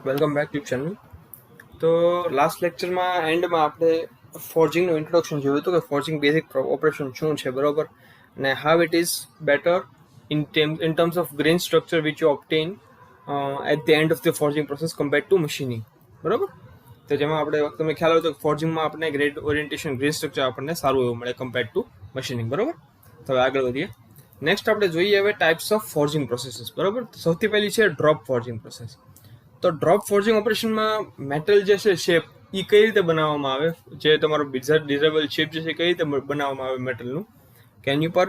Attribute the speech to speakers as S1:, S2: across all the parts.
S1: Welcome back to channel. તો last લેક્ચરમાં એન્ડમાં આપણે ફોર્જિંગનું ઇન્ટ્રોડક્શન જોયું હતું કે ફોર્જિંગ બેઝિક ઓપરેશન શું છે, બરોબર, અને how it is better in terms of grain structure which you obtain at the end of the forging process compared to machining, બરોબર. તો જેમાં આપણે તમે ખ્યાલ હોય તો ફોર્જિંગમાં આપણે ગ્રેડ ઓરિએન્ટેશન ગ્રેન સ્ટ્રક્ચર આપણને સારું એવું મળે કમ્પેર્ડ ટુ મશીનિંગ, બરોબર. તો હવે આગળ વધીએ. નેક્સ્ટ આપણે જોઈએ હવે ટાઈપ્સ ઓફ ફોર્જિંગ પ્રોસેસીસ, બરોબર. સૌથી પહેલી છે ડ્રોપ ફોર્જિંગ પ્રોસેસ. તો ડ્રોપ ફોર્જિંગ ઓપરેશનમાં મેટલ જે છે શેપ એ કઈ રીતે બનાવવામાં આવે, જે તમારો ડિઝાઇરેબલ શેપ જે છે કઈ રીતે બનાવવામાં આવે મેટલનું, કે એની ઉપર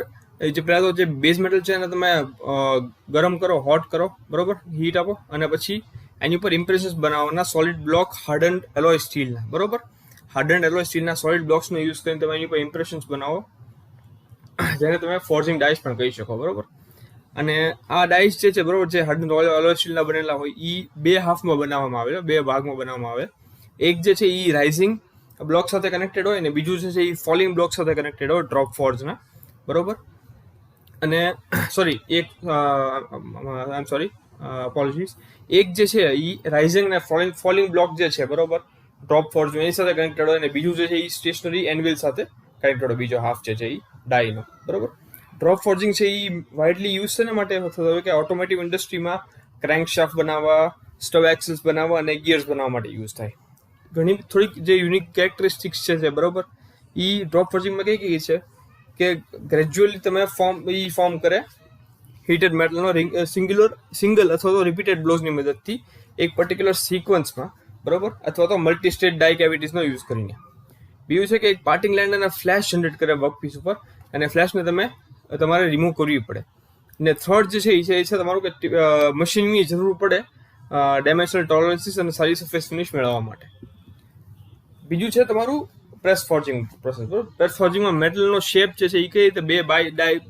S1: જે પહેલાં તો જે બેઝ મેટલ છે એને તમે ગરમ કરો, હોટ કરો, બરોબર, હીટ આપો, અને પછી એની ઉપર ઇમ્પ્રેશન્સ બનાવવાના સોલિડ બ્લોક હાર્ડન્ડ એલોય સ્ટીલના, બરોબર. હાર્ડન્ડ એલોય સ્ટીલના સોલિડ બ્લોક્સનો યુઝ કરીને તમે એની ઉપર ઇમ્પ્રેશન્સ બનાવો, જેને તમે ફોર્જિંગ ડાઇસ પણ કહી શકો, બરોબર. અને આ ડાઇસ જે છે, બરોબર, જે હાર્ડન્ડ એલોય સ્ટીલના બનેલા હોય એ બે હાફમાં બનાવવામાં આવે, બે ભાગમાં બનાવવામાં આવે. એક જે છે એ રાઇઝિંગ બ્લોક સાથે કનેક્ટેડ હોય, અને બીજું જે છે એ ફોલિંગ બ્લોક સાથે કનેક્ટેડ હોય ડ્રોપ ફોર્જના, બરોબર. અને એક જે છે એ રાઇઝિંગ અને ફોલિંગ બ્લોક જે છે, બરોબર, ડ્રોપ ફોર્જ એની સાથે કનેક્ટેડ હોય, અને બીજું જે છે એ સ્ટેશનરી એનવિલ સાથે કનેક્ટેડ હોય, બીજો હાફ જે છે એ ડાઈનો, બરોબર. ડ્રોપ ફોર્જિંગ છે એ વાઇડલી યુઝ છે ને માટે થતો હોય કે ઓટોમોટિવ ઇન્ડસ્ટ્રીમાં ક્રેન્ક શાફ્ટ બનાવવા, સ્ટવ એક્સલ્સ બનાવવા અને ગિયર્સ બનાવવા માટે યુઝ થાય. ઘણી થોડીક જે યુનિક કેરેક્ટરિસ્ટિક્સ છે, બરોબર, એ ડ્રોપ ફોર્જિંગમાં કઈ છે કે ગ્રેજ્યુઅલી તમે ફોર્મ કરે હીટેડ મેટલનો સિંગલ અથવા તો રિપીટેડ બ્લોઝની મદદથી એક પર્ટિક્યુલર સિક્વન્સમાં, બરોબર, અથવા તો મલ્ટી સ્ટેટ ડાઈ કેવિટીઝનો યુઝ કરીને. બીજું છે કે એક પાર્ટિંગ લાઇન અને ફ્લેશ જનરેટ કરે વર્કપીસ ઉપર, અને ફ્લેશને તમારે રિમૂવ કરવી પડે. અને થર્ડ જે છે એ છે તમારું કે મશીનની જરૂર પડે ડાયમેન્શનલ ટોલરન્સીસ અને સારી સરફેસ ફિનિશ મેળવવા માટે. બીજું છે તમારું પ્રેસ ફોર્જિંગ પ્રોસેસ, બરોબર. પ્રેસ ફોર્જિંગમાં મેટલનો શેપ જે છે એ કઈ રીતે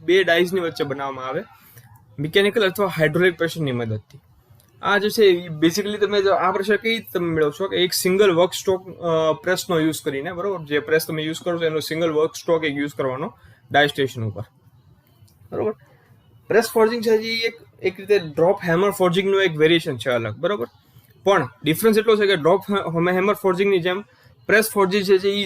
S1: બે ડાઇઝની વચ્ચે બનાવવામાં આવે મિકેનિકલ અથવા હાઇડ્રોલિક પ્રેશરની મદદથી. આ જે છે બેઝિકલી તમે આ પ્રેશર કઈ રીતે તમે મેળવશો કે એક સિંગલ વર્ક સ્ટોક પ્રેસનો યુઝ કરીને, બરોબર, જે પ્રેસ તમે યુઝ કરો છો એનો સિંગલ વર્ક સ્ટોક એક યુઝ કરવાનો ડાય સ્ટેશન ઉપર, બરોબર. પ્રેસ ફોર્જિંગ છે એ એક રીતે ડ્રોપ હેમર ફોર્જિંગનું એક વેરિએશન છે અલગ, બરોબર. પણ ડિફરન્સ એટલો છે કે ડ્રોપ હેમર ફોર્જિંગની જેમ પ્રેસ ફોર્જિંગ છે એ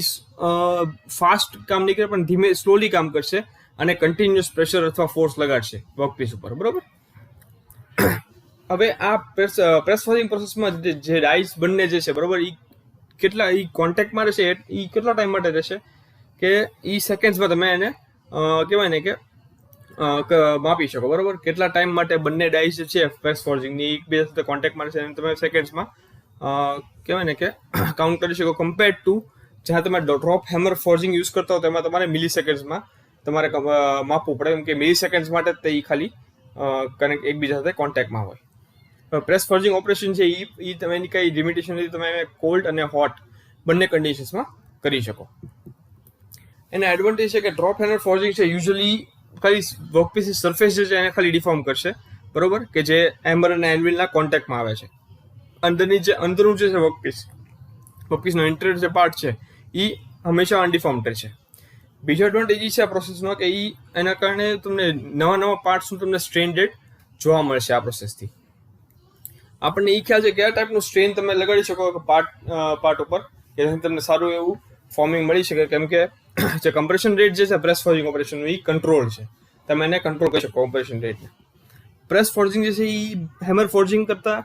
S1: ફાસ્ટ કામ નહીં કરે, પણ સ્લોલી કામ કરશે અને કન્ટિન્યુઅસ પ્રેશર અથવા ફોર્સ લગાડશે વર્કપીસ ઉપર, બરોબર. હવે આ પ્રેસ ફોર્જિંગ પ્રોસેસમાં જે ડાઇસ બંને જે છે, બરોબર, એ કેટલા કોન્ટેક્ટમાં રહેશે, એ કેટલા ટાઈમ માટે રહેશે કે એ સેકન્ડ્સમાં તમે એને કહેવાય ને કે માપી શકો, બરોબર. કેટલા ટાઈમ માટે બંને ડાઇસ જે છે પ્રેસ ફોર્જિંગની એકબીજા સાથે કોન્ટેક્ટમાં રહેશે, અને તમે સેકન્ડ્સમાં કહેવાય ને કે કાઉન્ટ કરી શકો, કમ્પેર્ડ ટુ જ્યાં તમે ડ્રોપ હેમર ફોર્જિંગ યુઝ કરતા હો તેમાં તમારે મિલી સેકન્ડ્સમાં તમારે માપવું પડે, કેમ કે મિલી સેકન્ડ્સ માટે તે ખાલી એકબીજા સાથે કોન્ટેક્ટમાં હોય. પ્રેસ ફોર્જિંગ ઓપરેશન છે એ તમે એની કઈ લિમિટેશન નથી, તમે કોલ્ડ અને હોટ બંને કન્ડિશન્સમાં કરી શકો. એના એડવાન્ટેજ છે કે ડ્રોપ હેમર ફોર્જિંગ છે યુઝ્યુઅલી ખાલી વર્કપીસની સરફેસ જે છે એને ખાલી ડિફોર્મ કરશે, બરોબર, કે જે હેમર અને એનવિલના કોન્ટેક્ટમાં આવે છે. અંદરનું જે છે વર્કપીસનો ઇન્ટિરિયર જે પાર્ટ છે એ હંમેશા અનડિફોર્મ્ડ રહેશે. બીજો એડવાન્ટેજ એ છે આ પ્રોસેસનો કે એના કારણે તમને નવા પાર્ટ્સનું તમને સ્ટ્રેન રેટ જોવા મળશે આ પ્રોસેસથી. આપણને એ ખ્યાલ છે કયા ટાઈપનું સ્ટ્રેન તમે લગાડી શકો પાર્ટ ઉપર કે તમને સારું એવું ફોર્મિંગ મળી શકે, કેમ કે જે કમ્પ્રેશન રેટ જે છે પ્રેસ ફોર્જિંગ ઓપરેશનનું એ કંટ્રોલ છે, તમે એને કંટ્રોલ કરી શકો કમ્પ્રેશન રેટને. પ્રેસ ફોર્જિંગ જે છે એ હેમર ફોર્જિંગ કરતાં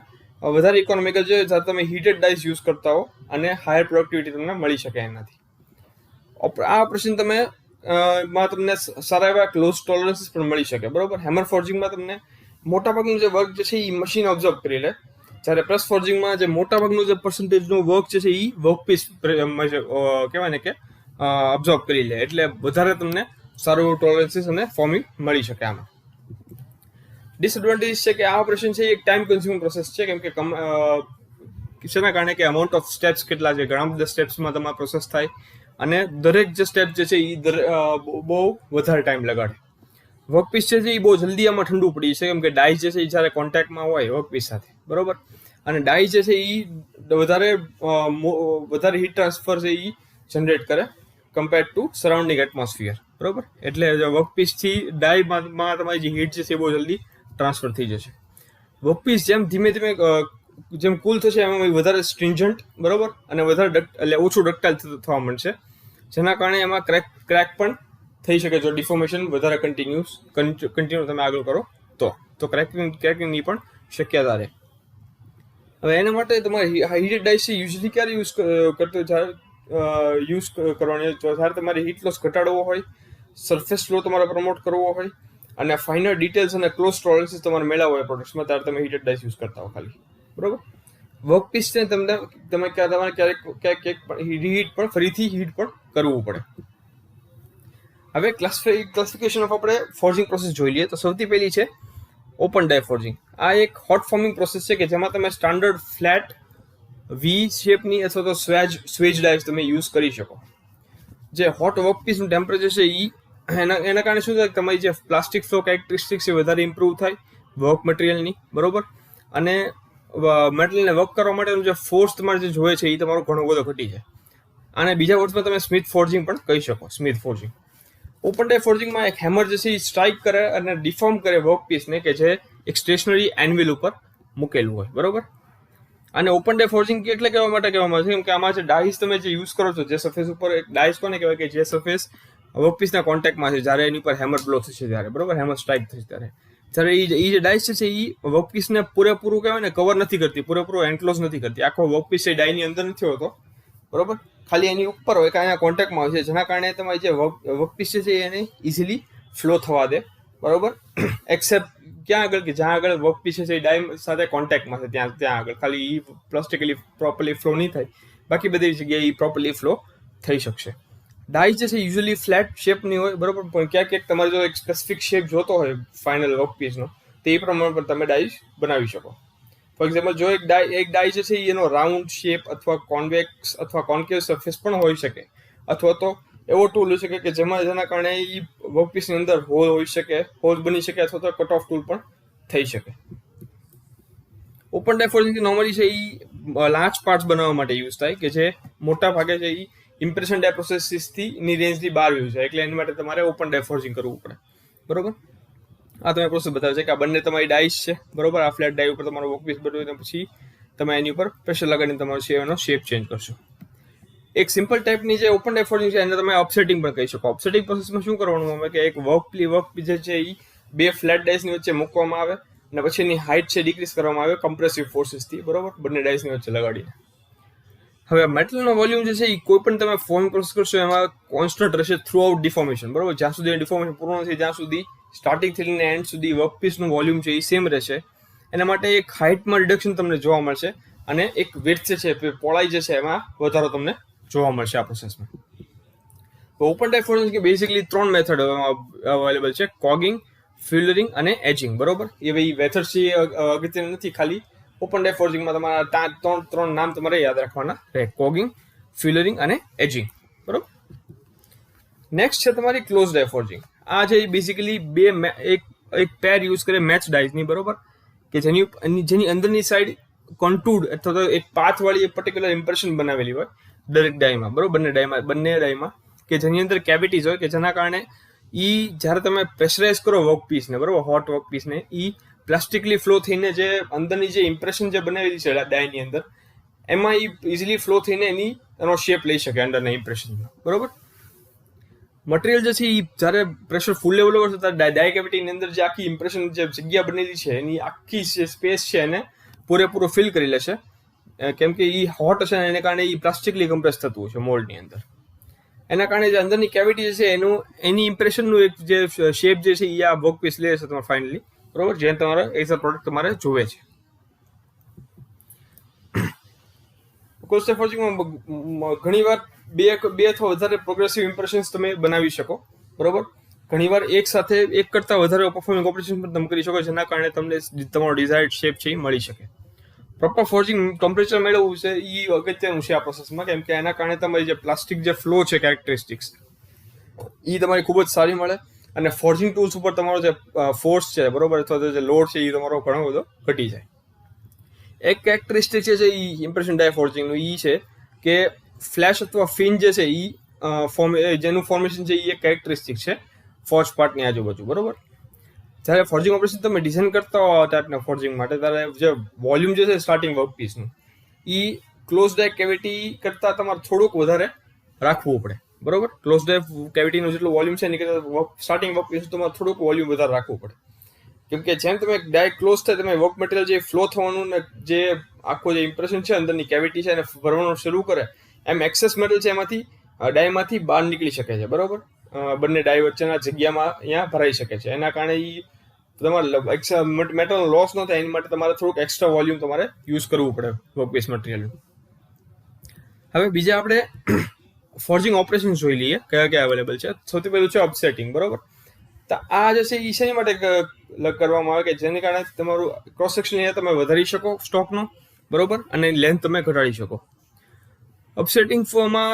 S1: વધારે ઇકોનોમિકલ છે, જ્યારે તમે હીટેડ ડાઇસ યુઝ કરતા હો અને હાયર પ્રોડક્ટિવિટી તમને મળી શકે એનાથી. આ ઓપરેશન તમને સારા એવા ક્લોઝ ટોલરન્સીસ પણ મળી શકે, બરોબર. હેમર ફોર્જિંગમાં તમને મોટાભાગનું જે વર્ક જે છે એ મશીન ઓબ્ઝર્વ કરી લે, જ્યારે પ્રેસ ફોર્જિંગમાં જે મોટાભાગનું જે પર્સન્ટેજનું વર્ક જે છે એ વર્કપીસ કહેવાય ને કે ઓબ્ઝર્વ કરી લે, એટલે વધારે તમને સારું એવું ટોલરન્સીસ અને ફોર્મિંગ મળી શકે. આમાં ડિસએડવાન્ટેજ છે કે આ ઓપરેશન છે એક ટાઈમ કન્ઝ્યુમિંગ પ્રોસેસ છે, કેમ કે શેના કારણે કે અમાઉન્ટ ઓફ સ્ટેપ્સ કેટલા છે, ઘણા બધા સ્ટેપ્સમાં તમારે પ્રોસેસ થાય, અને દરેક જે સ્ટેપ જે છે એ બહુ વધારે ટાઈમ લગાડે. વર્કપીસ છે એ બહુ જલ્દી આમાં ઠંડુ પડી છે, કેમ કે ડાઇસ જે છે એ જ્યારે કોન્ટેક્ટમાં હોય વર્કપીસ સાથે, બરોબર, અને ડાઇસ જે છે એ વધારે હીટ ટ્રાન્સફર છે એ જનરેટ કરે કમ્પેર્ડ ટુ સરાઉન્ડિંગ એટમોસ્ફિયર, બરોબર. એટલે વર્કપીસથી ડાઈમાં તમારી જે હીટ છે એ બહુ જલ્દી ટ્રાન્સફર થઈ જશે. વર્કપીસ જેમ ધીમે ધીમે જેમ કુલ થશે એમાં વધારે સ્ટ્રિન્જન્ટ, બરોબર, અને વધારે એટલે ઓછું ડક્ટાઇલ થવા મળશે, જેના કારણે એમાં ક્રેક પણ થઈ શકે જો ડિફોર્મેશન વધારે કન્ટિન્યુ તમે આગળ કરો તો ક્રેકિંગની પણ શક્યતા રહે. હવે એના માટે તમારે હીટેડ ડાઇસ યુઝલી ક્યારે યુઝ કરવાની, જ્યારે તમારે હીટ લોસ ઘટાડવો હોય, સરફેસ ફ્લો તમારે પ્રમોટ કરવો હોય, અને ફાઇનર ડિટેલ્સ અને ક્લોઝ ટોલરન્સીસ તમારે મેળવવા હોય પ્રોડક્ટ્સમાં, ત્યારે તમે હીટેડ ડાઇસ યુઝ કરતા હો ખાલી, બરોબર. વર્કપીસને તમે ક્યારેક હીટ પણ કરવું પડે. હવે ક્લાસિફિકેશન ઓફ આપણે ફોર્જિંગ પ્રોસેસ જોઈ લઈએ. તો સૌથી પહેલી છે ઓપન ડાય ફોર્જિંગ. આ એક હોટ ફોર્મિંગ પ્રોસેસ છે કે જેમાં તમે સ્ટાન્ડર્ડ ફ્લેટ વી શેપની અથવા તો સ્વેજ ડાઇસ તમે યુઝ કરી શકો. જે હોટ વર્કપીસનું ટેમ્પરેચર છે એના કારણે શું થાય, તમારી જે પ્લાસ્ટિક ફ્લો કેરેક્ટરિસ્ટિક્સ છે વધારે ઇમ્પ્રૂવ થાય વર્ક મટીરિયલની, બરોબર, અને મટીરિયલને વર્ક કરવા માટેનું જે ફોર્સ તમારે જે જોઈએ છે એ તમારો ઘણો બધો ઘટી જાય. અને બીજા વર્ડ્સમાં તમે સ્મિથ ફોર્જિંગ પણ કહી શકો. સ્મિથ ફોર્જિંગ, ઓપન ડાય ફોર્જિંગમાં એક હેમર જે છે એ સ્ટ્રાઇક કરે અને ડિફોર્મ કરે વર્કપીસને કે જે એક સ્ટેશનરી એન્વિલ ઉપર મૂકેલું હોય, બરોબર. અને ઓપન ડાય ફોર્જિંગ એટલે કહેવા માટે કહેવામાં આવે છે કેમ કે આમાં જે ડાઇસ તમે જે યુઝ કરો છો, જે સરફેસ ઉપર એક ડાઇસ કોને કહેવાય કે જે સરફેસ વર્કપીસના કોન્ટેક્ટમાં છે જ્યારે એની ઉપર હેમર બ્લો થશે ત્યારે, બરોબર, હેમર સ્ટ્રાઇક થશે ત્યારે એ જે ડાઇસ છે એ વર્કપીસને પૂરેપૂરું કહેવાય ને કવર નથી કરતી, પૂરેપૂરો એન્ક્લોઝ નથી કરતી. આખો વર્કપીસ એ ડાયની અંદર નથી હોતો, બરોબર, ખાલી એની ઉપર હોય કે અહીંયા કોન્ટેક્ટમાં હોય છે, જેના કારણે તમારી જે વર્કપીસ છે એને ઇઝીલી ફ્લો થવા દે, બરોબર. એક્સેપ્ટ ક્યાં આગળ કે જ્યાં આગળ વર્કપીસ છે એ ડાય સાથે કોન્ટેક્ટમાં છે ત્યાં આગળ ખાલી પ્લાસ્ટિકલી પ્રોપરલી ફ્લો નહીં થાય, બાકી બધી જગ્યાએ એ પ્રોપરલી ફ્લો થઈ શકશે. ડાઇસ જે છે યુઝલી ફ્લેટ શેપની હોય, બરોબર, પણ ક્યાંક તમારે જો એક સ્પેસિફિક શેપ જોતો હોય ફાઇનલ વર્કપીસનો તો એ પ્રમાણે પણ તમે ડાઇસ બનાવી શકો. ફોર એક્ઝામ્પલ, જો એક ડાય જે છે એનો રાઉન્ડ શેપ અથવા કોન્વેક્સ અથવા કોન્કેવ સરફેસ પણ હોઈ શકે, અથવા તો એવો ટૂલ હોઈ શકે કે જેના કારણે એ વર્કપીસની અંદર હોલ બની શકે અથવા તો કટ ઓફ ટૂલ પણ થઈ શકે. ઓપન ડાય ફોર્જિંગ નોર્મલી છે એ લાર્જ પાર્ટ્સ બનાવવા માટે યુઝ થાય કે જે મોટા ભાગે છે એ ઇમ્પ્રેશન ડાય પ્રોસેસથી ની રેન્જની બહાર યુઝ થાય, એટલે એની માટે તમારે ઓપન ડાય ફોર્જિંગ કરવું પડે, બરોબર. આ તમે પ્રોસેસ બતાવે છે કે આ બંને તમારી ડાઇસ છે, બરોબર. આ ફ્લેટ ડાય ઉપર તમારો વર્કપીસ બનાવીને પછી તમે એની ઉપર પ્રેશર લગાડીને તમારો એનો શેપ ચેન્જ કરશો. એક સિમ્પલ ટાઈપની જે ઓપન ડાય ફોર્જિંગ છે એને તમે ઓફસેટિંગ પણ કહી શકો. ઓફસેટિંગ પ્રોસેસમાં શું કરવાનું આવે કે એક વર્કપીસ જે છે એ બે ફ્લેટ ડાઇસની વચ્ચે મૂકવામાં આવે અને પછી એની હાઇટ છે ડિક્રીઝ કરવામાં આવે કમ્પ્રેસિવ ફોર્સિસથી, બરોબર, બંને ડાઇસની વચ્ચે લગાડીને. હવે મેટલનો વોલ્યુમ જે છે એ કોઈ પણ તમે ફોર્મિંગ પ્રોસેસ કરશો એમાં કોન્સ્ટન્ટ રહેશે થ્રુ આઉટ ડિફોર્મેશન, બરોબર. જ્યાં સુધી ડિફોર્મેશન પૂર્ણ નથી ત્યાં સુધી સ્ટાર્ટિંગથી લઈને એન્ડ સુધી વર્કપીસનું વોલ્યુમ છે એ સેમ રહેશે. એના માટે એક હાઇટમાં રિડક્શન તમને જોવા મળશે અને એક વિડ્થ છે પહોળાઈ જે છે એમાં વધારો તમને જોવા મળશે આ પ્રોસેસમાં. ઓપન ડાય ફોર્જિંગ બેઝિકલી 3 મેથડ અવેલેબલ છે: કોગિંગ, ફ્યુલરિંગ અને એજિંગ, બરોબર. એ ભાઈ મેથડ છે અગત્યની નથી, ખાલી ઓપન ડાય ફોર્જિંગમાં તમારા ત્રણ નામ તમારે યાદ રાખવાના રહે: કોગિંગ, ફ્યુલરિંગ અને એજિંગ, બરોબર. નેક્સ્ટ છે તમારી ક્લોઝ ડાય ફોર્જિંગ. આ છે બેઝિકલી એક પેર યુઝ કરે મેચ ડાઇસની, બરોબર, કે જેની અંદરની સાઈડ કોન્ટૂર્ડ અથવા તો એક પાથવાળી એક પર્ટિક્યુલર ઇમ્પ્રેશન બનાવેલી હોય દરેક ડાયમાં, બરોબર, બંને ડાયમાં, કે જેની અંદર કેવિટીઝ હોય કે જેના કારણે જ્યારે તમે પ્રેશરાઇઝ કરો વર્કપીસને, બરોબર, હોટ વર્કપીસને, પ્લાસ્ટિકલી ફ્લો થઈને જે અંદરની જે ઇમ્પ્રેશન જે બનાવેલી છે ડાયની અંદર એમાં ઇઝીલી ફ્લો થઈને એનો શેપ લઈ શકે અંડરના ઇમ્પ્રેશનમાં, બરોબર. મટીરિયલ જે છે એ જ્યારે પ્રેશર ફૂલ લેવલ over થતા ડાય કેવિટીની અંદર જે આખી ઇમ્પ્રેશન જે જગ્યા બનેલી છે એની આખી સ્પેસ છે એને પૂરેપૂરો ફિલ કરી લેશે, કેમ કે એ હોટ હશે એને કારણે એ પ્લાસ્ટિકલી કમ્પ્રેસ થતું હશે મોલ્ડની અંદર. એના કારણે જે અંદરની કેવિટી છે એની ઇમ્પ્રેશનનું એક જે શેપ જે છે એ આ વર્કપીસ લે છે તમારે ફાઇનલી, બરોબર, જે તમારે એઝ અ પ્રોડક્ટ તમારે જોવે છે. ક્લોઝ ડાય ફોર્જિંગમાં ઘણીવાર બે અથવા વધારે પ્રોગ્રેસિવ ઇમ્પ્રેશન્સ તમે બનાવી શકો, બરોબર. ઘણીવાર એક સાથે એક કરતાં વધારે પરફોર્મિંગ ઓપરેશન પણ તમે કરી શકો, જેના કારણે તમને તમારો ડિઝાયર્ડ શેપ છે એ મળી શકે. પ્રોપર ફોર્જિંગ ટેમ્પરેચર મેળવવું છે એ અગત્યનું છે આ પ્રોસેસમાં, કેમ કે એના કારણે તમારી જે પ્લાસ્ટિક જે ફ્લો છે કેરેક્ટરિસ્ટિક્સ એ તમારી ખૂબ જ સારી મળે અને ફોર્જિંગ ટૂલ્સ ઉપર તમારો જે ફોર્સ છે, બરોબર, અથવા તો જે લોડ છે એ તમારો ઘણો બધો ઘટી જાય. એક કેરેક્ટરિસ્ટિક છે એ ઇમ્પ્રેશન ડાય ફોર્જિંગનું એ છે કે ફ્લેશ અથવા ફિન જે છે એ જેનું ફોર્મેશન છે એ એક કેરેક્ટરિસ્ટિક છે ફોર્જ પાર્ટની આજુબાજુ, બરોબર. જ્યારે ફોર્જિંગ ઓપરેશન તમે ડિઝાઇન કરતા હો ટાઈપના ફોર્જિંગ માટે, ત્યારે જે વોલ્યુમ જે છે સ્ટાર્ટિંગ વર્કપીસનું, એ ક્લોઝ ડાય કેવિટી કરતાં તમારે થોડુંક વધારે રાખવું પડે, બરોબર. ક્લોઝ ડાય કેવિટીનું જેટલું વોલ્યુમ છે એની કરતાં સ્ટાર્ટિંગ વર્કપીસ તમારે થોડુંક વોલ્યુમ વધારે રાખવું પડે. કેમ કે જેમ તમે ડાય ક્લોઝ થાય, તમે વર્ક મટીરિયલ જે ફ્લો થવાનું ને જે આખો જે ઇમ્પ્રેશન છે અંદરની કેવિટી છે એને ભરવાનું શરૂ કરે, એમ એક્સેસ મેટલ છે એમાંથી ડાયમાંથી બહાર નીકળી શકે છે, બરોબર. બંને ડાય વચ્ચેના જગ્યામાં અહીંયા ભરાઈ શકે છે. એના કારણે તમારે મેટલનો લોસ ન થાય એની માટે તમારે થોડુંક એક્સ્ટ્રા વોલ્યુમ તમારે યુઝ કરવું પડે વર્કપીસ મટીરિયલનું. હવે બીજા આપણે ફોર્જિંગ ઓપરેશન જોઈ લઈએ કયા કયા અવેલેબલ છે. સૌથી પહેલું છે અપસેટિંગ, બરોબર. તો આ જે છે એ શેની માટે કરવામાં આવે કે જેને કારણે તમારું ક્રોસ સેક્શન એરિયા તમે વધારી શકો સ્ટોકનો, બરોબર, અને લેન્થ તમે ઘટાડી શકો. અપસેટિંગ ફોર્મમાં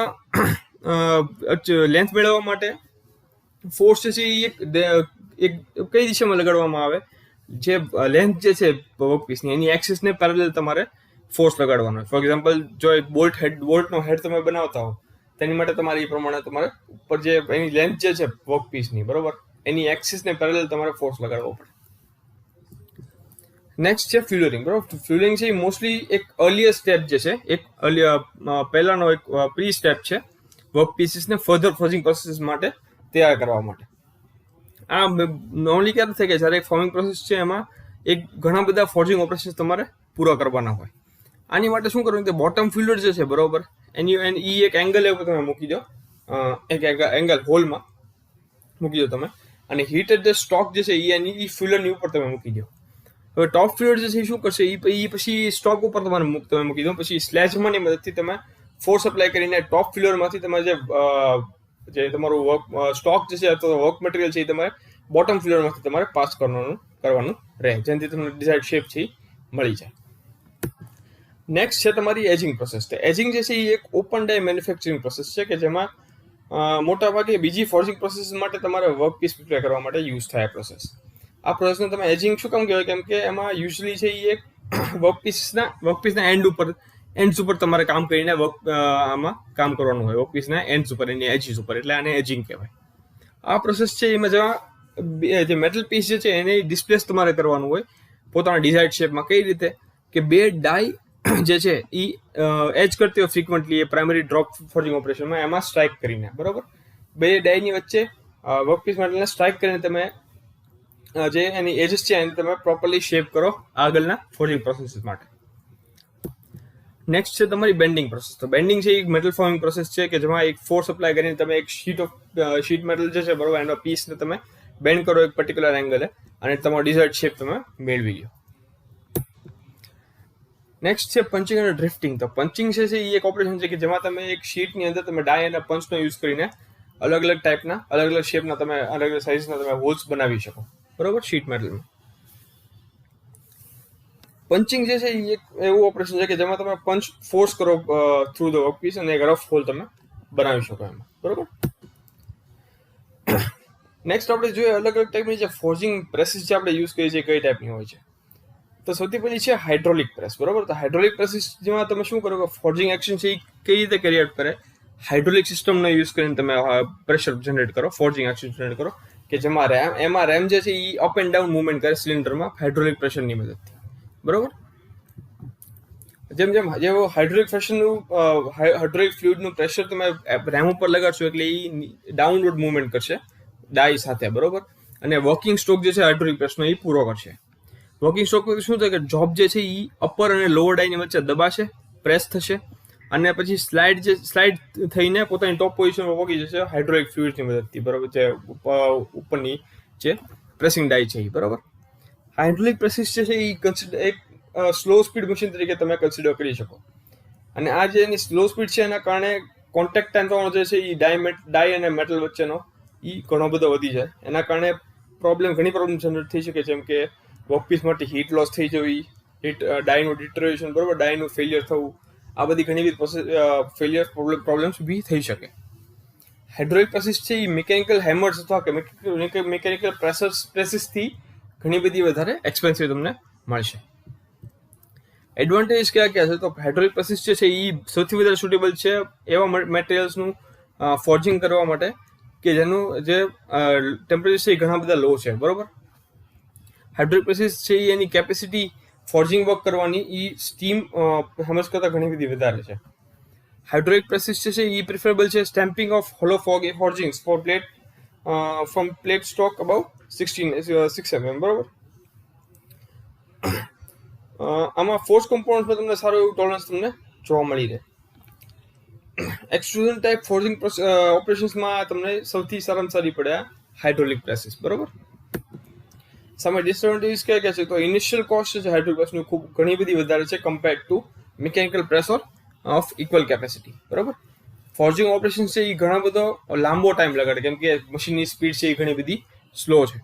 S1: લેન્થ મેળવવા માટે ફોર્સ જે છે એ એક કઈ દિશામાં લગાડવામાં આવે, જે લેન્થ જે છે વર્કપીસની એની એક્સિસને પેરેલલ તમારે ફોર્સ લગાડવાનો. ફોર એક્ઝામ્પલ, જો એક બોલ્ટનો હેડ તમે બનાવતા હો તેની માટે તમારે એ પ્રમાણે તમારે ઉપર જે એની લેન્થ જે છે વર્કપીસની, બરોબર, એની એક્સિસને પેરેલલ તમારે ફોર્સ લગાડવો પડે. નેક્સ્ટ છે ફ્યુલરિંગ, બરોબર. ફ્યુલરિંગ છે એ મોસ્ટલી એક અર્લિયર સ્ટેપ જે છે, એક પહેલાનો એક પ્રી સ્ટેપ છે વર્કપીસીસને ફર્ધર ફોર્જિંગ પ્રોસેસ માટે તૈયાર કરવા માટે. આ નોર્મલી ક્યારે થાય કે જ્યારે એક ફોર્મિંગ પ્રોસેસ છે એમાં એક ઘણા બધા ફોર્જિંગ ઓપરેશન તમારે પૂરા કરવાના હોય. આની માટે શું કરવું કે બોટમ ફિલ્ડર જે છે, બરોબર, એની એક એંગલ એવું તમે મૂકી દો, એક એંગલ હોલમાં મૂકી દો તમે, અને હીટેડ જે સ્ટોક જે છે એ ફિલ્ડરની ઉપર તમે મૂકી દો. હવે ટોપ ફિલ્ડર જે છે એ શું કરશે, એ પછી સ્ટોક ઉપર તમે મૂકી દો. પછી સ્લેજમાંની મદદથી તમે ફોર્સ અપ્લાય કરીને ટોપ ફિલ્ડરમાંથી તમારે જે તમારું સ્ટોક જે છે અથવા વર્ક મટીરિયલ છે એ તમારે બોટમ ફિલ્ડરમાંથી તમારે પાસ કરવાનું રહે, જેનાથી તમને ડિઝાયર્ડ શેપ છે એ મળી જાય. નેક્સ્ટ છે તમારી એજિંગ પ્રોસેસ. એજિંગ જે છે એ એક ઓપન ડાય મેન્યુફેક્ચરિંગ પ્રોસેસ છે કે જેમાં મોટાભાગે બીજી ફોર્જિંગ પ્રોસેસ માટે તમારે વર્કપીસ પ્રિપેર કરવા માટે યુઝ થાય પ્રોસેસ. આ પ્રોસેસને તમે એજિંગ શું કામ કહેવાય, કેમ કે એમાં યુઝલી છે એ એક વર્કપીસના એન્ડ્સ ઉપર તમારે કામ કરીને આમાં કામ કરવાનું હોય, વર્કપીસના એન્ડ્સ ઉપર, એની એજીસ ઉપર, એટલે આને એજિંગ કહેવાય. આ પ્રોસેસ છે એમાં જે મેટલ પીસ જે છે એને ડિસ્પ્લેસ તમારે કરવાનું હોય પોતાના ડિઝાયર્ડ શેપમાં. કઈ રીતે કે બે ડાય જે છે એ એજ કરતી હોય ફ્રિકવન્ટલી એ પ્રાઇમરી ડ્રોપ ફોર્જિંગ ઓપરેશનમાં, એમાં સ્ટ્રાઇક કરીને, બરોબર, બે ડાયની વચ્ચે વર્કપીસ મેટલને સ્ટ્રાઇક કરીને તમે જે એની એજીસ છે એને તમે પ્રોપરલી શેપ કરો આગળના ફોર્જિંગ પ્રોસેસ માટે. નેક્સ્ટ છે તમારી બેન્ડિંગ પ્રોસેસ. તો બેન્ડિંગ છે એક મેટલ ફોર્મિંગ પ્રોસેસ છે કે જેમાં એક ફોર્સ અપ્લાય કરીને તમે એક શીટ મેટલ જે છે, બરોબર, એનો પીસને તમે બેન્ડ કરો એક પર્ટિક્યુલર એંગલે અને તમારો ડિઝાયર્ડ શેપ તમે મેળવી લો. નેક્સ્ટ છે પંચિંગ અને ડ્રિફ્ટિંગ. તો પંચિંગ છે એ એક ઓપરેશન છે કે જેમાં તમે એક શીટની અંદર તમે ડાય અને પંચનો યુઝ કરીને અલગ અલગ ટાઈપના, અલગ અલગ શેપના, તમે અલગ અલગ સાઇઝના તમે હોલ્સ બનાવી શકો, બરોબર, શીટ મેટલમાં. પંચિંગ જે છે એ એક એવું ઓપરેશન છે કે જેમાં તમે પંચ ફોર્સ કરો થ્રુ ધ વર્કપીસ અને એક રફ હોલ તમે બનાવી શકો એમાં, બરોબર. નેક્સ્ટ આપણે જોઈએ અલગ અલગ ટાઈપની જે ફોર્જિંગ પ્રેસીસ જે આપણે યુઝ કરીએ છીએ કઈ ટાઈપની હોય છે. તો સૌથી પહેલી છે હાઇડ્રોલિક પ્રેસ, બરોબર. તો હાઇડ્રોલિક પ્રેસીસ જેમાં તમે શું કરો કે ફોર્જિંગ એક્શન છે એ કઈ રીતે કેરી આઉટ કરે, હાઇડ્રોલિક સિસ્ટમનો યુઝ કરીને તમે પ્રેશર જનરેટ કરો, ફોર્જિંગ એક્શન જનરેટ કરો કે જેમાં રેમ જે છે એ અપ એન્ડ ડાઉન મુવમેન્ટ કરે સિલિન્ડરમાં હાઇડ્રોલિક પ્રેશરની મદદથી, બરોબર. જેમ હાઇડ્રોલિક ફ્લુઇડનું પ્રેશર તમે રેમ ઉપર લગાડશો એટલે એ ડાઉનવર્ડ મુવમેન્ટ કરશે ડાય સાથે, બરોબર, અને વર્કિંગ સ્ટ્રોક જે છે હાઇડ્રોલિક પ્રેસનો એ પૂરો કરશે. વર્કિંગ સ્ટ્રોક શું થાય કે જોબ જે છે એ અપર અને લોઅર ડાયની વચ્ચે દબાશે, પ્રેસ થશે અને પછી સ્લાઇડ થઈને પોતાની ટોપ પોઝિશનમાં પહોંચી જશે હાઇડ્રોલિક ફ્લુઇડની મદદથી, બરોબર, જે ઉપરની જે પ્રેસિંગ ડાય છે એ, બરોબર. હાઇડ્રોલિક પ્રેસીસ જે છે એ એક સ્લો સ્પીડ મશીન તરીકે તમે કન્સિડર કરી શકો. અને આ જે એની સ્લો સ્પીડ છે એના કારણે કોન્ટેક્ટ ટાઈમ તમારો જે છે એ ડાય અને મેટલ વચ્ચેનો એ ઘણો બધો વધી જાય. એના કારણે ઘણી પ્રોબ્લેમ જનરેટ થઈ શકે, જેમ કે વર્કપીસ માટે હીટ લોસ થઈ જવી, ડાયનું ડિટરેશન, બરોબર, ડાયનું ફેલિયર થવું, આ બધી ઘણી બધી પ્રોબ્લેમ્સ બી થઈ શકે. હાઇડ્રોલિક પ્રેસીસ છે એ મિકેનિકલ હેમર્સ અથવા કે મિકેનિકલ પ્રેસીસથી ઘણી બધી વધારે એક્સપેન્સિવ તમને મળશે. એડવાન્ટેજ કયા છે? તો હાઇડ્રોલિક પ્રેસીસ જે છે એ સૌથી વધારે સુટેબલ છે એવા મટીરિયલ્સનું ફોર્જિંગ કરવા માટે કે જેનું જે ટેમ્પરેચર છે એ ઘણા બધા લો છે, બરોબર. હાઇડ્રોલિક પ્રેસીસ છે એ એની કેપેસિટી ફોર્જિંગ વર્ક કરવાની એ સ્ટીમ સમજ કરતાં ઘણી બધી વધારે છે. હાઇડ્રોલિક પ્રેસીસ છે એ પ્રિફરેબલ છે stamping of hollow forgings for plate from plate stock above 6 mm, બરોબર. આમાં ફોર્સ કોમ્પોનન્ટમાં તમને સારું એવું ટોલરન્સ તમને જોવા મળી રહે. એક્સટ્રુઝન ટાઈપ ફોર્જિંગ ઓપરેશન્સમાં તમને સૌથી સારામાં સારી પડે હાઇડ્રોલિક પ્રેસીસ, બરોબર. સામે ડિસએડવાન્ટેજીસ કયા કયા છે તો ઇનિશિયલ કોસ્ટ છે હાઇડ્રોલિક પ્રેસનું ખૂબ ઘણી બધી વધારે છે compare to mechanical pressure of equal capacity, બરોબર. ફોર્જિંગ ઓપરેશન છે એ ઘણા બધો લાંબો ટાઈમ લગાડે કેમ કે મશીનની સ્પીડ છે એ ઘણી બધી સ્લો છે.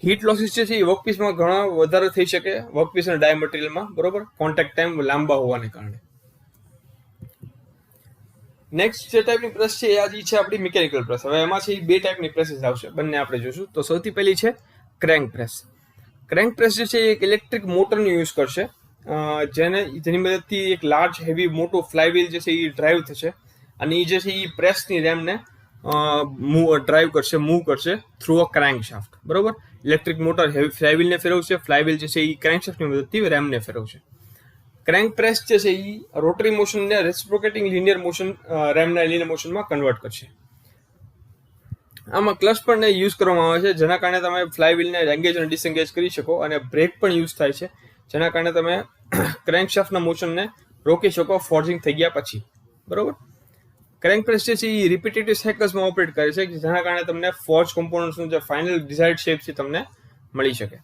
S1: હીટ લોસીસ છે એ વર્કપીસમાં ઘણા વધારે થઈ શકે વર્કપીસ અને ડાય મટીરિયલમાં, બરોબર, કોન્ટેક્ટ ટાઈમ લાંબા હોવાને કારણે. નેક્સ્ટ જે ટાઈપની પ્રેસ છે એ આજે છે આપણી મિકેનિકલ પ્રેસ. હવે એમાં છે એ બે ટાઈપની પ્રેસીસ આવશે, બંને આપણે જોઈશું. તો સૌથી પહેલી છે ક્રેન્ક પ્રેસ. ક્રેન્ક પ્રેસ જે છે એ એક ઇલેક્ટ્રિક મોટરનો યુઝ કરશે જેની મદદથી એક લાર્જ હેવી મોટું ફ્લાયવ્હીલ જે છે એ ડ્રાઈવ થશે અને એ જે છે એ પ્રેસની રેમને ડ્રાઈવ કરશે, મૂવ કરશે થ્રુ અ ક્રેન્ક શાફ્ટ, બરોબર. ઇલેક્ટ્રિક મોટર હેવી ફ્લાયવ્હીલને ફેરવશે, ફ્લાયવ્હીલ જે છે એ ક્રેન્ક શાફ્ટની મદદથી રેમને ફેરવશે. ક્રેન્ક પ્રેસ જે છે એ રોટરી મોશનને રેસિપ્રોકેટિંગ લિનિયર મોશન રેમના લિનિયર મોશનમાં કન્વર્ટ કરશે. આમાં ક્લચ પણ યુઝ કરવામાં આવે છે જેના કારણે તમે ફ્લાયવ્હીલને એંગેજ અને ડિસએંગેજ કરી શકો અને બ્રેક પણ યુઝ થાય છે જેના કારણે તમે ક્રેન્કશાફ્ટના મોશનને રોકી શકો ફોર્જિંગ થઈ ગયા પછી, બરોબર. ક્રેન્ક પ્રેસ જે છે એ રિપીટેટિવ સાયકલ્સમાં ઓપરેટ કરે છે જેના કારણે તમને ફોર્જ કોમ્પોનન્ટ્સનું જે ફાઇનલ ડિઝાયર્ડ શેપ છે તમને મળી શકે.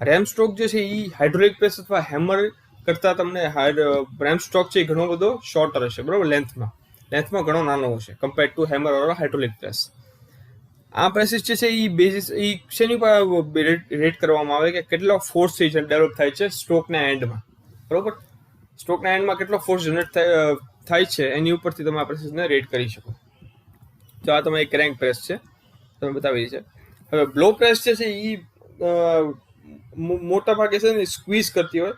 S1: રેમ સ્ટ્રોક જે છે એ હાઇડ્રોલિક પ્રેસ અથવા હેમર કરતાં તમને રેમ સ્ટ્રોક છે એ ઘણો બધો શોર્ટર હશે, બરોબર. લેન્થમાં ઘણો નાનો હશે compare to hammer or hydraulic press. આ પ્રેસીસ જે છે એ બેઝિસ એ શેની પર રેટ કરવામાં આવે કે કેટલો ફોર્સ છે ડેવલપ થાય છે સ્ટ્રોકના એન્ડમાં, બરોબર. સ્ટ્રોકના એન્ડમાં કેટલો ફોર્સ જનરેટ થાય છે એની ઉપરથી તમે આ પ્રેસીસને રેટ કરી શકો. તો આ તમારી ક્રેન્ક પ્રેસ છે, તમે બતાવી છે. હવે બ્લો પ્રેસ જે છે એ મોટા ભાગે છે ને સ્ક્વીઝ કરતી હોય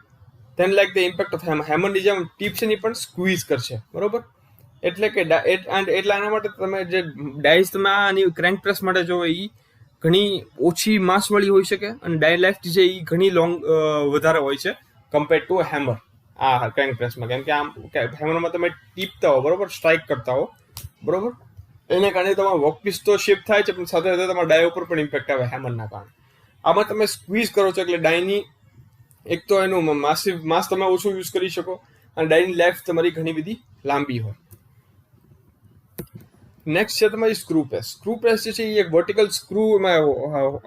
S1: then like the impact of હેમરની જેમ ટીપ છે એ પણ સ્ક્વીઝ કરશે, બરોબર. એટલે કે એટલા એના માટે તમે જે ડાઇસ તમે આની ક્રેન્ક પ્રેસ માટે જોવો એ ઘણી ઓછી માસવાળી હોઈ શકે અને ડાય લાઈફ જે એ ઘણી વધારે હોય છે કમ્પેર ટુ હેમર આ ક્રેન્ક પ્રેસમાં. કેમ કે આમ હેમરમાં તમે ટીપતા હો, બરોબર, સ્ટ્રાઇક કરતા હો, બરોબર. એને કારણે તમારો વર્કપીસ તો શિફ્ટ થાય છે પણ સાથે સાથે તમારા ડાય ઉપર પણ ઇમ્પેક્ટ આવે હેમરના કારણે. આમાં તમે સ્ક્વીઝ કરો છો એટલે ડાયની એક તો એનું માસ તમે ઓછું યુઝ કરી શકો અને ડાયની લાઈફ તમારી ઘણી બધી લાંબી હોય. નેક્સ્ટ છે તમારી સ્ક્રૂ પ્રેસ. સ્ક્રૂ પ્રેસ જે છે એ એક વર્ટિકલ સ્ક્રૂ એમાં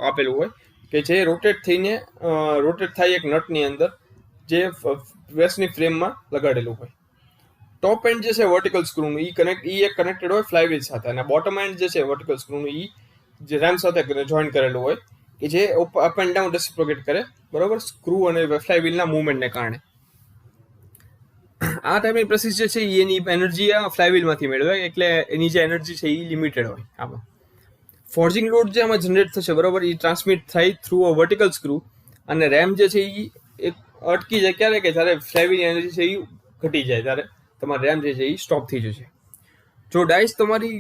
S1: આપેલું હોય કે જે રોટેટ થાય એક નટની અંદર જે પ્રેસની ફ્રેમમાં લગાડેલું હોય. ટોપ એન્ડ જે છે વર્ટિકલ સ્ક્રૂનું એક કનેક્ટેડ હોય ફ્લાયવ્હીલ સાથે અને બોટમ એન્ડ જે છે વર્ટિકલ સ્ક્રૂનું જે રેમ સાથે જોઈન કરેલું હોય કે જે અપ એન્ડ ડાઉન રેસિપ્રોકેટ કરે, બરોબર, સ્ક્રૂ અને ફ્લાયવ્હીલના મૂવમેન્ટને કારણે. આ ટાઈપની પ્રેસીસ જે છે એની એનર્જી આ ફ્લાયવ્હીલમાંથી મેળવે એટલે એની જે એનર્જી છે એ લિમિટેડ હોય. આમાં ફોર્જિંગ લોડ જે આમાં જનરેટ થશે, બરોબર, એ ટ્રાન્સમિટ થાય થ્રુ અ વર્ટિકલ સ્ક્રૂ અને રેમ જે છે એ અટકી જાય ક્યારે કે જ્યારે ફ્લાયવ્હીલની એનર્જી છે એ ઘટી જાય ત્યારે તમારે રેમ જે છે એ સ્ટોપ થઈ જશે. જો ડાઇસ તમારી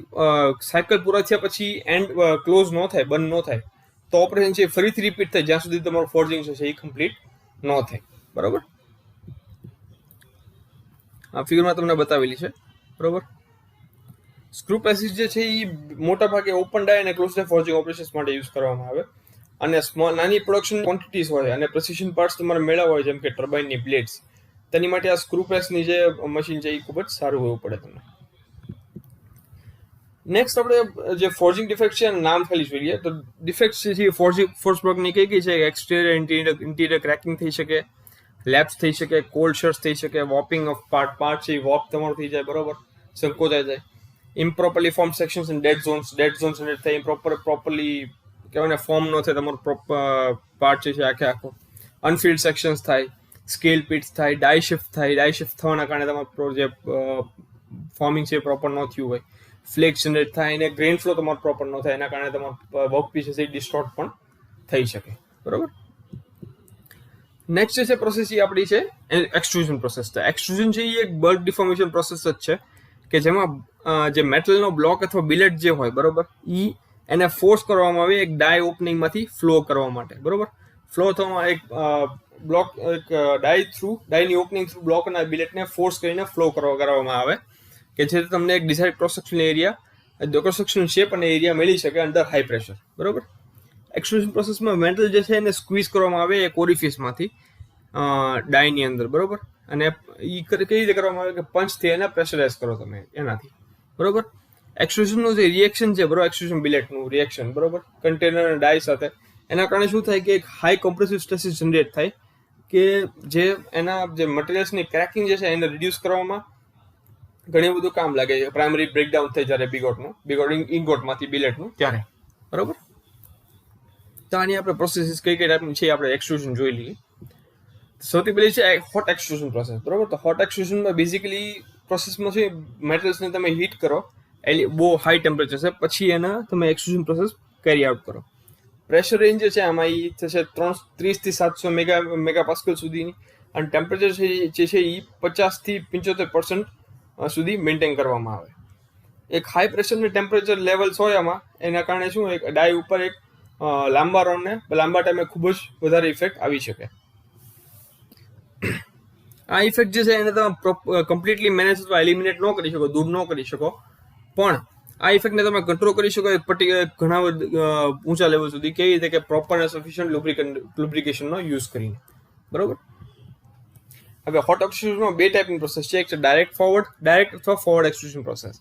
S1: સાયકલ પૂરા થયા પછી એન્ડ ક્લોઝ ન થાય, બંધ ન થાય તો ઓપરેશન છે ફરીથી રિપીટ થાય જ્યાં સુધી તમારું ફોર્જિંગ છે એ કમ્પ્લીટ ન થાય, બરોબર. આ ફિગરમાં તમને બતાવેલી છે, બરોબર. સ્ક્રૂ પ્રેસીસ જે છે એ મોટા ભાગે ઓપન ડાય અને ક્લોઝ ડાય ફોર્જિંગ ઓપરેશન્સ માટે યુઝ કરવામાં આવે અને નાની પ્રોડક્શન ક્વોન્ટિટીઝ હોય અને પ્રેસિશન પાર્ટ્સ તમારે મેળવવા હોય જેમ કે ટર્બાઇનની બ્લેડ્સ, તેની માટે આ સ્ક્રૂ પ્રેસની જે મશીન છે એ ખૂબ જ સારું હોવું પડે તમને. નેક્સ્ટ આપણે જે ફોર્જિંગ ડિફેક્ટ છે નામ ખાલી જોઈએ તો ડિફેક્ટ છે ફોર્સ બ્લોકની કઈ છે એક્સટીરિયર ઇન્ટિરિયર ક્રેકિંગ થઈ શકે, લેપ્સ થઈ શકે, કોલ્ડ શર્ટ્સ થઈ શકે, વોપિંગ ઓફ પાર્ટ છે વોપ તમારો થઈ જાય, બરોબર, સંકોચાઈ જાય, improperly formed sections and dead zones generate થાય, પ્રોપરલી કહેવાય ને ફોર્મ ન થાય તમારો પાર્ટ છે આખો, અનફિલ્ડ સેક્શન્સ થાય, સ્કેલ પીટ્સ થાય, ડાય શિફ્ટ થવાના કારણે તમારો જે ફોર્મિંગ છે પ્રોપર ન થયું હોય, ફ્લેક્સ જનરેટ થાય અને ગ્રેન ફ્લો તમારો પ્રોપર ન થાય એના કારણે તમારો વર્કપીસ છે ડિસ્ટોર્ટ પણ થઈ શકે, બરોબર. નેક્સ્ટ જે પ્રોસેસ એ આપણી છે એક્સટ્રુઝન પ્રોસેસ. તો એક્સટ્રુઝન છે એ એક બલ્ક ડિફોર્મેશન પ્રોસેસ જ છે કે જેમાં જે મેટલનો બ્લોક અથવા બિલેટ જે હોય, બરોબર, એને ફોર્સ કરવામાં આવે એક ડાય ઓપનિંગમાંથી ફ્લો કરવા માટે, બરોબર. ફ્લો થવામાં એક બ્લોક એક ડાયની ઓપનિંગ થ્રુ બ્લોક અને બિલેટને ફોર્સ કરીને ફ્લો કરવામાં આવે કે જેથી તમને એક decide cross section area cross section shape અને એરિયા મળી શકે અંડર હાઈ પ્રેશર. બરોબર. એક્સટ્રુઝન પ્રોસેસમાં મેટલ જે છે એને સ્ક્વીઝ કરવામાં આવે એક ઓરિફિસમાંથી ડાયની અંદર. બરોબર. અને એ કઈ રીતે કરવામાં આવે કે પંચથી એને પ્રેશરાઇઝ કરો તમે એનાથી. બરોબર. એક્સટ્રુઝનનું જે રિએક્શન છે બરોબર, એક્સટ્રુઝન બિલેટનું રિએક્શન બરોબર કન્ટેનર અને ડાય સાથે, એના કારણે શું થાય કે એક હાઈ કોમ્પ્રેસિવ સ્ટ્રેસીસ જનરેટ થાય કે જે એના જે મટીરિયલ્સની ક્રેકિંગ જે છે એને રિડ્યુસ કરવામાં ઘણું બધું કામ લાગે છે. પ્રાઇમરી બ્રેકડાઉન થાય જ્યારે બિગોટ ઇંગોટમાંથી બિલેટનું ત્યારે. બરોબર. તો આની આપણે પ્રોસેસીસ કઈ ટાઈપની છે આપણે એક્સટ્રુઝન જોઈ લઈએ. સૌથી પહેલી છે હોટ એક્સટ્રુઝન પ્રોસેસ. બરોબર. તો હોટ એક્સટ્રુઝનમાં બેઝિકલી પ્રોસેસમાં છે મેટલ્સને તમે હીટ કરો, બહુ હાઈ ટેમ્પરેચર છે, પછી એના તમે એક્સટ્રુઝન પ્રોસેસ કેરી આઉટ કરો. પ્રેશર રેન્જ જે છે આમાં એ થશે 30 થી 700 મેગાપાસ્કલ સુધીની, અને ટેમ્પરેચર જે છે એ 50 થી 75% સુધી મેન્ટેન કરવામાં આવે. એક હાઈ પ્રેશરની ટેમ્પરેચર લેવલ્સ હોય આમાં, એના કારણે શું એક ડાય ઉપર એક લાંબા ટાઈમે ખૂબ જ વધારે ઇફેક્ટ આવી શકે. આ ઇફેક્ટ જે છે એને તમે કમ્પ્લીટલી મેનેજ અથવા એલિમિનેટ ન કરી શકો, દૂર ન કરી શકો, પણ આ ઇફેક્ટને તમે કંટ્રોલ કરી શકો ઘણા ઊંચા લેવલ સુધી. કેવી રીતે કે પ્રોપર અને સફિશિયન્ટ લુબ્રિકેશનનો યુઝ કરીને. બરોબર. હવે હોટ એક્સટ્રુઝનમાં બે ટાઈપની પ્રોસેસ છે. એક છે ડાયરેક્ટ અથવા ફોરવર્ડ એક્સટ્રુઝન પ્રોસેસ.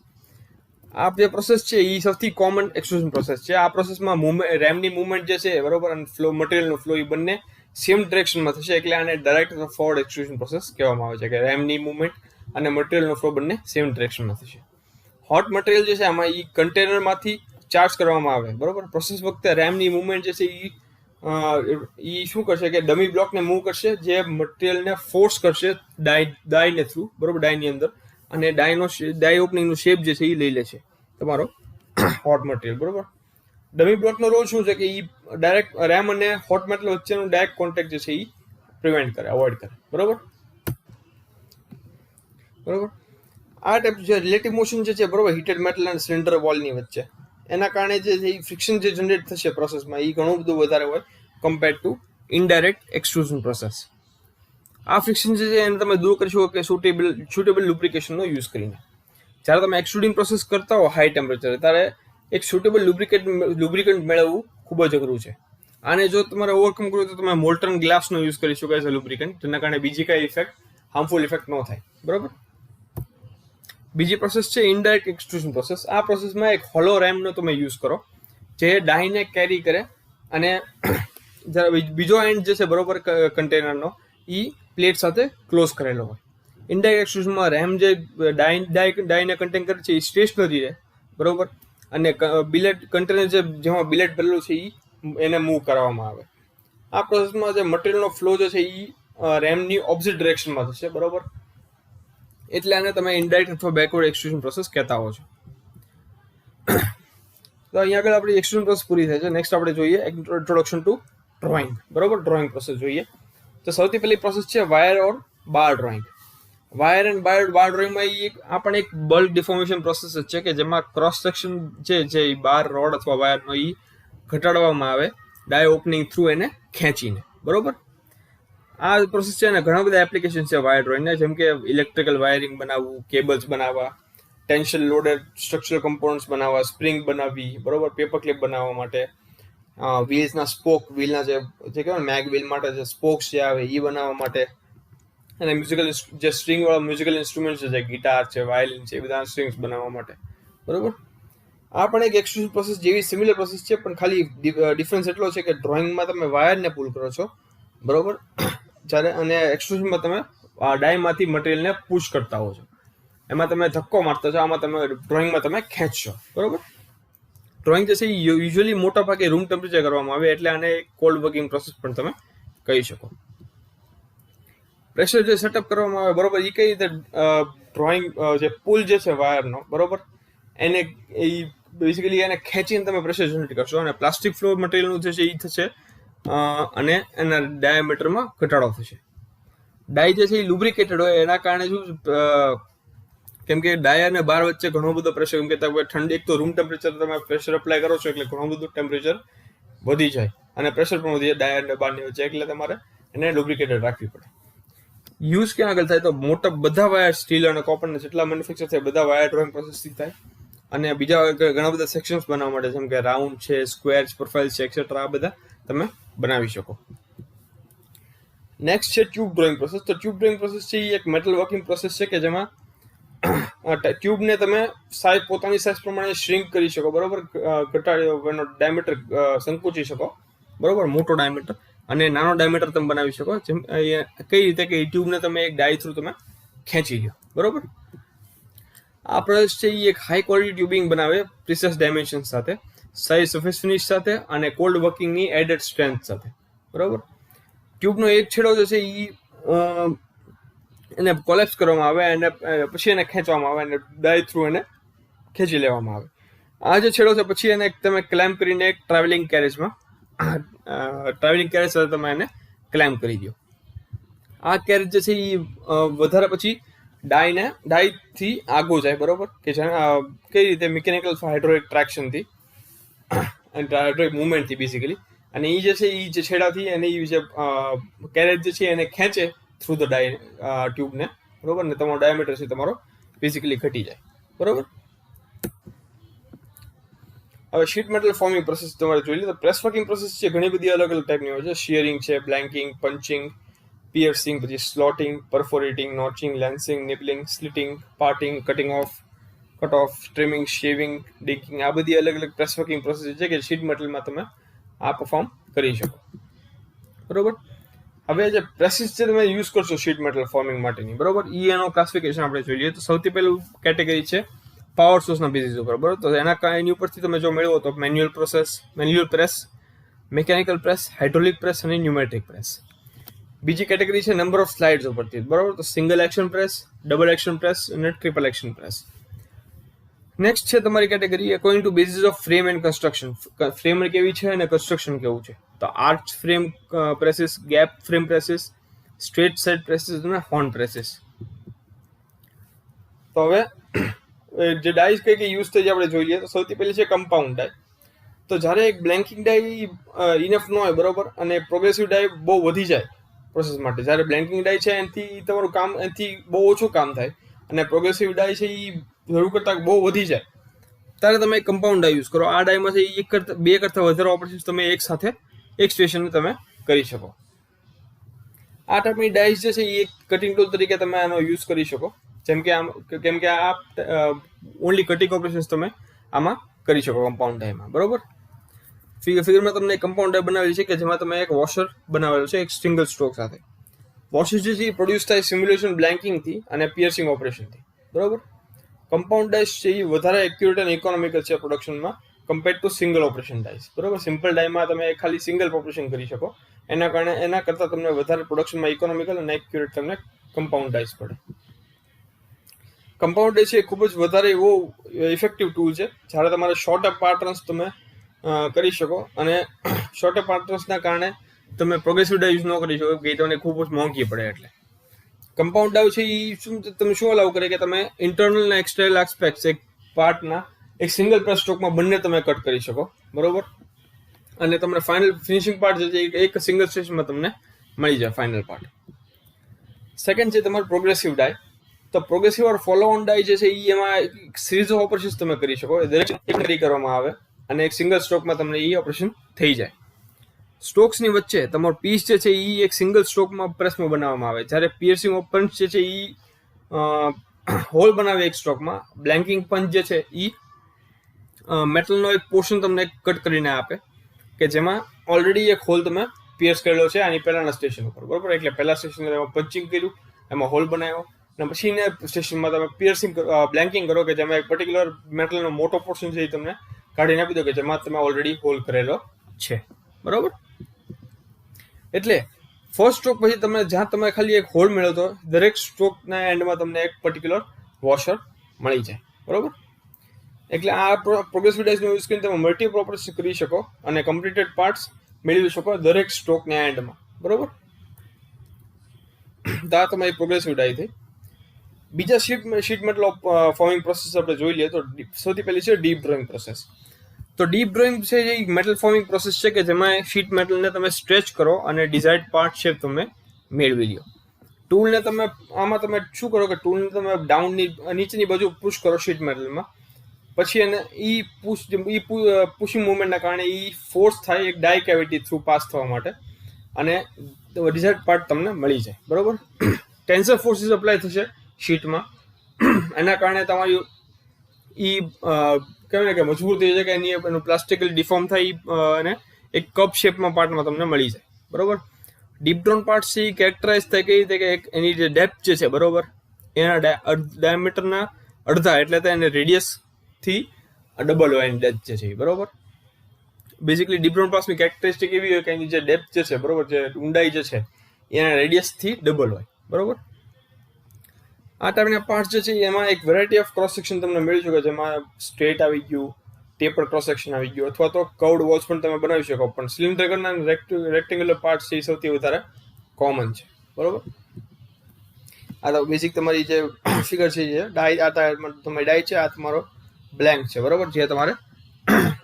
S1: આ જે પ્રોસેસ છે એ સૌથી કોમન એક્સટ્રુઝન પ્રોસેસ છે. આ પ્રોસેસમાં રેમની મુવમેન્ટ જે છે બરોબર અને મટીરિયલનું ફ્લો એ બંને સેમ ડિરેક્શનમાં થશે, એટલે આને ડાયરેક્ટ અથવા ફોરવર્ડ એક્સટ્રુઝન પ્રોસેસ કહેવામાં આવે છે કે રેમની મુવમેન્ટ અને મટીરિયલનો ફ્લો બંને સેમ ડિરેક્શનમાં થશે. હોટ મટીરિયલ જે છે આમાં એ કન્ટેનરમાંથી ચાર્જ કરવામાં આવે. બરોબર. પ્રોસેસ વખતે રેમની મુવમેન્ટ જે છે એ શું કરશે કે ડમી બ્લોકને મૂવ કરશે, જે મટીરિયલને ફોર્સ કરશે ડાયને થ્રુ. બરોબર. ડાયની અંદર, અને ડાય ઓપનિંગનો શેપ જે છે એ લઈ લે છે તમારો હોટ મટીરિયલ. બરોબર. ડમી બ્લોકનો રોલ શું છે કે એ ડાયરેક્ટ રેમ અને હોટ મેટલ વચ્ચેનું ડાયરેક્ટ કોન્ટેક્ટ જે છે એ અવોઇડ કરે. બરોબર. આ ટાઈપ જે રિલેટિવ મોશન જે છે બરોબર હીટેડ મેટલ અને સિલિન્ડર વોલની વચ્ચે, એના કારણે જે ફ્રિક્શન જે જનરેટ થશે પ્રોસેસમાં એ ઘણું બધું વધારે હોય compare to indirect extrusion process. આ ફ્રિક્શન જે છે એને તમે દૂર કરી શકો કે સુટેબલ લુબ્રિકેશનનો યુઝ કરીને. જ્યારે તમે એક્સટ્રુડિંગ પ્રોસેસ કરતા હો હાઈ ટેમ્પરેચર, ત્યારે એક સુટેબલ લુબ્રિકન્ટ મેળવવું ખૂબ જ અઘરું છે. આને જો તમારે ઓવરકમ કરવું તો તમે મોલ્ટન ગ્લાસનો યુઝ કરી શકો એઝ અ લુબ્રિકન્ટ, જેના કારણે બીજી કઈ હાર્મફુલ ઇફેક્ટ ન થાય. બરોબર. બીજી પ્રોસેસ છે ઇનડાયરેક્ટ એક્સટ્રુઝન પ્રોસેસ. આ પ્રોસેસમાં એક હોલો રેમનો તમે યુઝ કરો જે ડાયને કેરી કરે, અને બીજો એન્ડ જે છે બરોબર કન્ટેનરનો એ પ્લેટ સાથે ક્લોઝ કરેલો હોય. ઇનડાયરેક્ટ એક્સટ્રુઝનમાં રેમ જે ડાયને કન્ટેન કરે છે એ સ્ટેશનરી રહે. બરોબર. અને બિલેટ કન્ટેનર જેમાં બિલેટ ભરેલું છે એને મૂવ કરવામાં આવે. આ પ્રોસેસમાં જે મટીરિયલનો ફ્લો જે છે એ રેમની ઓપોઝિટ ડિરેક્શનમાં થશે. બરોબર. એટલે આને તમે ઇનડાયરેક્ટ અથવા બેકવર્ડ એક્સટ્રુઝન પ્રોસેસ કહેતા હો છો. તો અહીંયા આગળ આપણી એક્સટ્રુઝન પ્રોસેસ પૂરી થાય છે. નેક્સ્ટ આપણે જોઈએ ઇન્ટ્રોડક્શન ટુ ડ્રોઈંગ. બરોબર. ડ્રોઈંગ પ્રોસેસ જોઈએ તો સૌથી પહેલી પ્રોસેસ છે wire or bar drawing. Wire and bar ડ્રોઈંગમાં આ પણ એક બલ્ક ડિફોર્મેશન પ્રોસેસ જ છે કે જેમાં ક્રોસ સેક્શન જે બાર રોડ અથવા વાયરનો એ ઘટાડવામાં આવે ડાય ઓપનિંગ થ્રુ એને ખેંચીને. બરોબર. આ પ્રોસેસ છે અને ઘણા બધા એપ્લિકેશન છે વાયર ડ્રોઈંગના, જેમ કે ઇલેક્ટ્રિકલ વાયરિંગ બનાવવું, કેબલ્સ બનાવવા, ટેન્શન લોડેડ સ્ટ્રક્ચરલ કમ્પોનન્ટ્સ બનાવવા, સ્પ્રિંગ બનાવવી. બરોબર. પેપર ક્લિપ બનાવવા માટે, વ્હીલ્સના વ્હીલના જે કહેવાય મેગ વ્હીલ માટે જે સ્પોક્સ જે આવે એ બનાવવા માટે, અને જે સ્ટ્રિંગ વાળા મ્યુઝિકલ ઇન્સ્ટ્રુમેન્ટ છે, ગિટાર છે, વાયોલિન છે, એ બધા સ્ટ્રિંગ્સ બનાવવા માટે. બરોબર. આ પણ એક એક્સટ્રુઝન પ્રોસેસ જેવી સિમિલર પ્રોસેસ છે, પણ ખાલી ડિફરન્સ એટલો છે કે ડ્રોઈંગમાં તમે વાયરને પુલ કરો છો. બરોબર. જ્યારે અને એક્સટ્રુઝનમાં તમે ડાયમાંથી મટીરિયલને પુશ કરતા હો છો. એમાં તમે ધક્કો મારતા છો, આમાં તમે ડ્રોઈંગમાં તમે ખેંચશો. બરોબર. ડ્રોઈંગ જે છે એ યુઝ્યુઅલી મોટા ભાગે રૂમ ટેમ્પરેચર કરવામાં આવે, એટલે આને કોલ્ડ વર્કિંગ પ્રોસેસ પણ તમે કહી શકો. પ્રેશર જે સેટઅપ કરવામાં આવે બરોબર એ કઈ રીતે ડ્રોઈંગ જે પુલ જે છે વાયરનો બરોબર એને બેઝિકલી એને ખેંચીને તમે પ્રેશર જનરેટ કરશો, અને પ્લાસ્ટિક ફ્લોર મટીરિયલનું જે છે એ થશે અને એના ડાયામીટરમાં ઘટાડો થશે. ડાય જે છે એ લુબ્રિકેટેડ હોય એના કારણે શું, કેમ કે ડાય અને બાર વચ્ચે ઘણો બધો પ્રેશર, કેમ કે તમે ઠંડી એક તો રૂમ ટેમ્પરેચર તમે પ્રેશર અપ્લાય કરો છો એટલે ઘણું બધું ટેમ્પરેચર વધી જાય અને પ્રેશર પણ વધી જાય ડાય અને બારની વચ્ચે, એટલે તમારે એને લુબ્રિકેટેડ રાખવી પડે. યુઝ ક્યાં આગળ થાય તો મોટા બધા વાયર સ્ટીલ અને કોપરના જેટલા મેન્યુફેક્ચર થાય બધા વાયર ડ્રોઈંગ પ્રોસેસથી થાય, અને બીજા ઘણા બધા સેક્શન્સ બનાવવા માટે જેમ કે રાઉન્ડ છે, સ્ક્વેર પ્રોફાઇલ છે, એક્સેટ્રા, આ બધા તમે બનાવી શકો. નેક્સ્ટ છે ટ્યુબ ડ્રોઈંગ પ્રોસેસ. તો ટ્યુબ ડ્રોઈંગ પ્રોસેસ છે એ એક મેટલ વર્કિંગ પ્રોસેસ છે કે જેમાં ટ્યુબને તમે પોતાની સાઇઝ પ્રમાણે શ્રિંક કરી શકો, બરોબર, ઘટાડી એનો ડાયમીટર સંકુચી શકો, બરોબર, મોટો ડાયમીટર અને નાનો ડાયમીટર તમે બનાવી શકો. જેમ કઈ રીતે કે ટ્યુબને તમે એક ડાય થ્રુ તમે ખેંચી લો, બરોબર. આ પ્રોસેસ છે એ એક હાઈ ક્વોલિટી ટ્યુબિંગ બનાવે પ્રિસાઇઝ ડાયમેન્શન સાથે, સાઇઝ સરફેસ ફિનિશ સાથે અને કોલ્ડ વર્કિંગની એડેડ સ્ટ્રેન્થ સાથે, બરોબર. ટ્યુબનો એક છેડો જે છે એ એને કોલેપ્સ કરવામાં આવે અને પછી એને ખેંચવામાં આવે અને ડાય થ્રુ એને ખેંચી લેવામાં આવે. આ જે છેડો છે પછી એને તમે ક્લાઇમ્બ કરીને એક ટ્રાવેલિંગ કેરેજ સાથે તમે એને ક્લાઇમ્બ કરી દો. આ કેરેજ જે છે એ વધારે પછી ડાયથી આગળ જાય, બરોબર, કે કઈ રીતે મિકેનિકલ હાઇડ્રોલિક ટ્રેક્શનથી અને હાઇડ્રોલિક મુવમેન્ટથી બેઝિકલી, અને એ જે છે એ જે છેડાથી અને એ જે કેરેજ જે છે એને ખેંચે થ્રુ ધ ટ્યુબને, બરોબર, ને તમારો ડાયામીટર છે તમારો બેઝિકલી ઘટી જાય, બરોબર. હવે શીટ મેટલ ફોર્મિંગ પ્રોસેસ તમારે જોઈ લે તો પ્રેસ વર્કિંગ પ્રોસેસ છે ઘણી બધી અલગ અલગ ટાઈપની હોય છે. શિયરિંગ છે, બ્લેન્કિંગ, પંચિંગ, પિયર્સિંગ, પછી slotting, perforating, notching, lancing, nibbling, slitting, parting, cut off, trimming, shaving, dinking, આ બધી અલગ અલગ પ્રેસ વર્કિંગ પ્રોસેસ છે કે શીટ મેટલમાં તમે આ પરફોર્મ કરી શકો, બરોબર. હવે જે પ્રેસીસ છે તમે યુઝ કરશો શીટ મેટલ ફોર્મિંગ માટેની, બરોબર, એનો ક્લાસિફિકેશન આપણે જોઈએ તો સૌથી પહેલું કેટેગરી છે પાવર સોર્સના બેઝિસ ઉપર, બરોબર. તો એની ઉપરથી તમે જો મેળવો તો manual press, mechanical press, hydraulic press અને ન્યુમેટિક પ્રેસ. બીજી કેટેગરી છે નંબર ઓફ સ્લાઇડ્સ ઉપરથી, બરોબર. તો single action press, double action press અને ટ્રિપલ એક્શન પ્રેસ. નેક્સ્ટ છે તમારી category according to basis of frame and construction. Frame કેવી છે અને કન્સ્ટ્રક્શન કેવું છે. તો arch frame presses, gap frame presses, straight side presses અને હોર્ન પ્રેસીસ. તો હવે જે ડાઈસ કઈ યુઝ થઈ આપણે જોઈએ તો સૌથી પહેલી છે કમ્પાઉન્ડ ડાય. તો જ્યારે એક બ્લેન્કિંગ ડાય ઇનફ ન હોય, બરોબર, અને પ્રોગ્રેસિવ ડાય બહુ વધી જાય પ્રોસેસ માટે, જ્યારે બ્લેન્કિંગ ડાય છે એનાથી તમારું કામ એનાથી બહુ ઓછું કામ થાય અને પ્રોગ્રેસિવ ડાય છે એ જરૂર કરતાં બહુ વધી જાય, ત્યારે તમે કમ્પાઉન્ડ ડાય યુઝ કરો. આ ડાયમાં છે બે કરતાં વધારે ઓપરેશન તમે એક સાથે એક સ્ટેશન તમે કરી શકો. આ ટાઈપની ડાઈસ જે છે એ એક કટિંગ ટૂલ તરીકે તમે આનો યુઝ કરી શકો, કેમ કે આ ઓનલી કટિંગ ઓપરેશન્સ તમે આમાં કરી શકો કમ્પાઉન્ડ ડાયમાં, બરોબર. ફિગરમાં તમને કમ્પાઉન્ડ ડાય બનાવેલી છે કે જેમાં તમે એક વોશર બનાવેલું છે એક સિંગલ સ્ટ્રોક સાથે. વોશર જે છે એ પ્રોડ્યુસ થાય સિમ્યુલેશન બ્લેન્કિંગથી અને પિયર્સિંગ ઓપરેશનથી, બરોબર. કમ્પાઉન્ડ ડાઈસ છે એ વધારે એક્યુરેટ અને ઇકોનોમિકલ છે પ્રોડક્શનમાં compare to single operation dies, બરોબર. સિમ્પલ ડાયમાં તમે ખાલી સિંગલ ઓપરેશન કરી શકો, એના કરતાં તમને વધારે પ્રોડક્શનમાં ઇકોનોમિકલ અને એક્યુરેટ તમને કમ્પાઉન્ડ ડાઈસ પડે. કમ્પાઉન્ડ ડાય છે એ ખૂબ જ વધારે એવો ઇફેક્ટિવ ટૂલ છે જ્યારે તમારે શોર્ટ પેટર્ન્સ તમે કરી શકો, અને શોર્ટ પેટર્ન્સના કારણે તમે પ્રોગ્રેસિવ ડાય યુઝ ન કરી શકો કે તમને ખૂબ જ મોંઘી પડે. એટલે કમ્પાઉન્ડ ડાય છે એ તમે શું અલાઉ કરે કે તમે ઇન્ટરનલ અને એક્સટર્નલ એસ્પેક્ટ્સ એક પાર્ટના એક સિંગલ પ્રેસ સ્ટ્રોકમાં બંને તમે કટ કરી શકો, બરોબર. અને તમને ફાઇનલ ફિનિશિંગ પાર્ટ જે છે એક સિંગલ સ્ટેશનમાં તમને મળી જાય ફાઇનલ પાર્ટ. સેકન્ડ છે તમારું પ્રોગ્રેસિવ ડાય. તો પ્રોગ્રેસિવ ઓર ફોલો ઓન ડાય જે છે એ એમાં સિરીઝ ઓફ ઓપરેશન્સ તમે કરી શકો, દરેક કરવામાં આવે અને એક સિંગલ સ્ટ્રોકમાં તમને એ ઓપરેશન થઈ જાય. સ્ટ્રોક્સની વચ્ચે તમારો પીસ જે છે એ એક સિંગલ સ્ટ્રોકમાં પ્રેસમાં બનાવવામાં આવે, જ્યારે પિયર્સિંગ પંચ જે છે એ હોલ બનાવે એક સ્ટ્રોકમાં. બ્લેન્કિંગ પંચ જે છે એ મેટલનો એક પોર્શન તમને કટ કરીને આપે કે જેમાં ઓલરેડી એક હોલ તમે પિયર્સ કરેલો છે આની પહેલાના સ્ટેશન ઉપર, બરોબર. એટલે પહેલા સ્ટેશનમાં એમાં પંચિંગ કર્યું, એમાં હોલ બનાવ્યો, અને પછીને સ્ટેશનમાં તમે પિયર્સિંગ બ્લેન્કિંગ કરો કે જેમાં એક પર્ટિક્યુલર મેટલનો મોટો પોર્શન છે એ તમને કાઢીને આપી દો કે જેમાં તમે ઓલરેડી હોલ કરેલો છે, બરોબર. એટલે ફર્સ્ટ સ્ટ્રોક પછી તમે જ્યાં તમે ખાલી એક હોલ મેળવતો દરેક સ્ટ્રોકના એન્ડમાં તમને એક પર્ટિક્યુલર વોશર મળી જાય, બરોબર. એટલે આ પ્રોગ્રેસિવ ડાયસનો યુઝ કરીને તમે મલ્ટીપલ ઓપરેશન કરી શકો અને કમ્પ્લીટેડ પાર્ટ્સ મેળવી શકો દરેક સ્ટ્રોકના એન્ડમાં, બરોબર. તો આ તમારી પ્રોગ્રેસિવ ડાય થઈ. બીજા શીટ મેટલ ફોર્મિંગ પ્રોસેસ આપણે જોઈ લઈએ તો સૌથી પહેલી છે ડીપ ડ્રોઈંગ પ્રોસેસ. તો ડીપ ડ્રોઈંગ છે એ મેટલ ફોર્મિંગ પ્રોસેસ છે કે જેમાં શીટ મેટલને તમે સ્ટ્રેચ કરો અને ડિઝાયર્ડ પાર્ટ શેપ તમે મેળવી લો. ટૂલને તમે આમાં તમે શું કરો કે ટૂલને તમે ડાઉનની નીચેની બાજુ પુશ કરો શીટ મેટલમાં, પછી એને પુશિંગ મુવમેન્ટના કારણે ફોર્સ થાય એક ડાય કેવિટી થ્રુ પાસ થવા માટે અને ડિઝાયર્ડ પાર્ટ તમને મળી જાય. બરોબર, ટેન્સર ફોર્સીસ અપ્લાય થશે શીટમાં, એના કારણે તમારી કહેવાય ને કે મજબૂત થઈ જાય કે એનું પ્લાસ્ટિકલી ડિફોર્મ થાય અને એક કપ શેપમાં પાર્ટમાં તમને મળી જાય. બરોબર, ડીપ ડ્રોન પાર્ટ છે એ કેરેક્ટરાઇઝ થાય કઈ રીતે કે એની જે ડેપ્થ જે છે, બરોબર, એના ડાયામીટરના અડધા એટલે તો એને રેડિયસથી ડબલ હોય એની ડેપ્થ જે છે. બરોબર, બેઝિકલી ડીપ ડ્રોન પાર્ટ્સની કેરેક્ટરિસ્ટિક એવી હોય કે એની જે ડેપ્થ જે છે, બરોબર, જે ઊંડાઈ જે છે એના રેડિયસથી ડબલ હોય. બરોબર, આ ટાઈપના પાર્ટ જે છે એમાં એક વેરાયટી ઓફ ક્રોસ સેક્શન તમને મળી શકે, જેમાં સ્ટ્રેટ આવી ગયું, ટેપર ક્રોસ સેક્શન આવી ગયું, અથવા તો કર્વડ વોલ્સ પણ તમે બનાવી શકો. પણ સિલિન્ડ્રિકલના રેક્ટેંગ્યુલર પાર્ટ છે એ સૌથી વધારે કોમન છે. બરોબર, આ તો બેઝિક તમારી જે ફિગર છે એ ડાય, આ તમારી ડાય છે, આ તમારો બ્લેન્ક છે. બરોબર, જે તમારે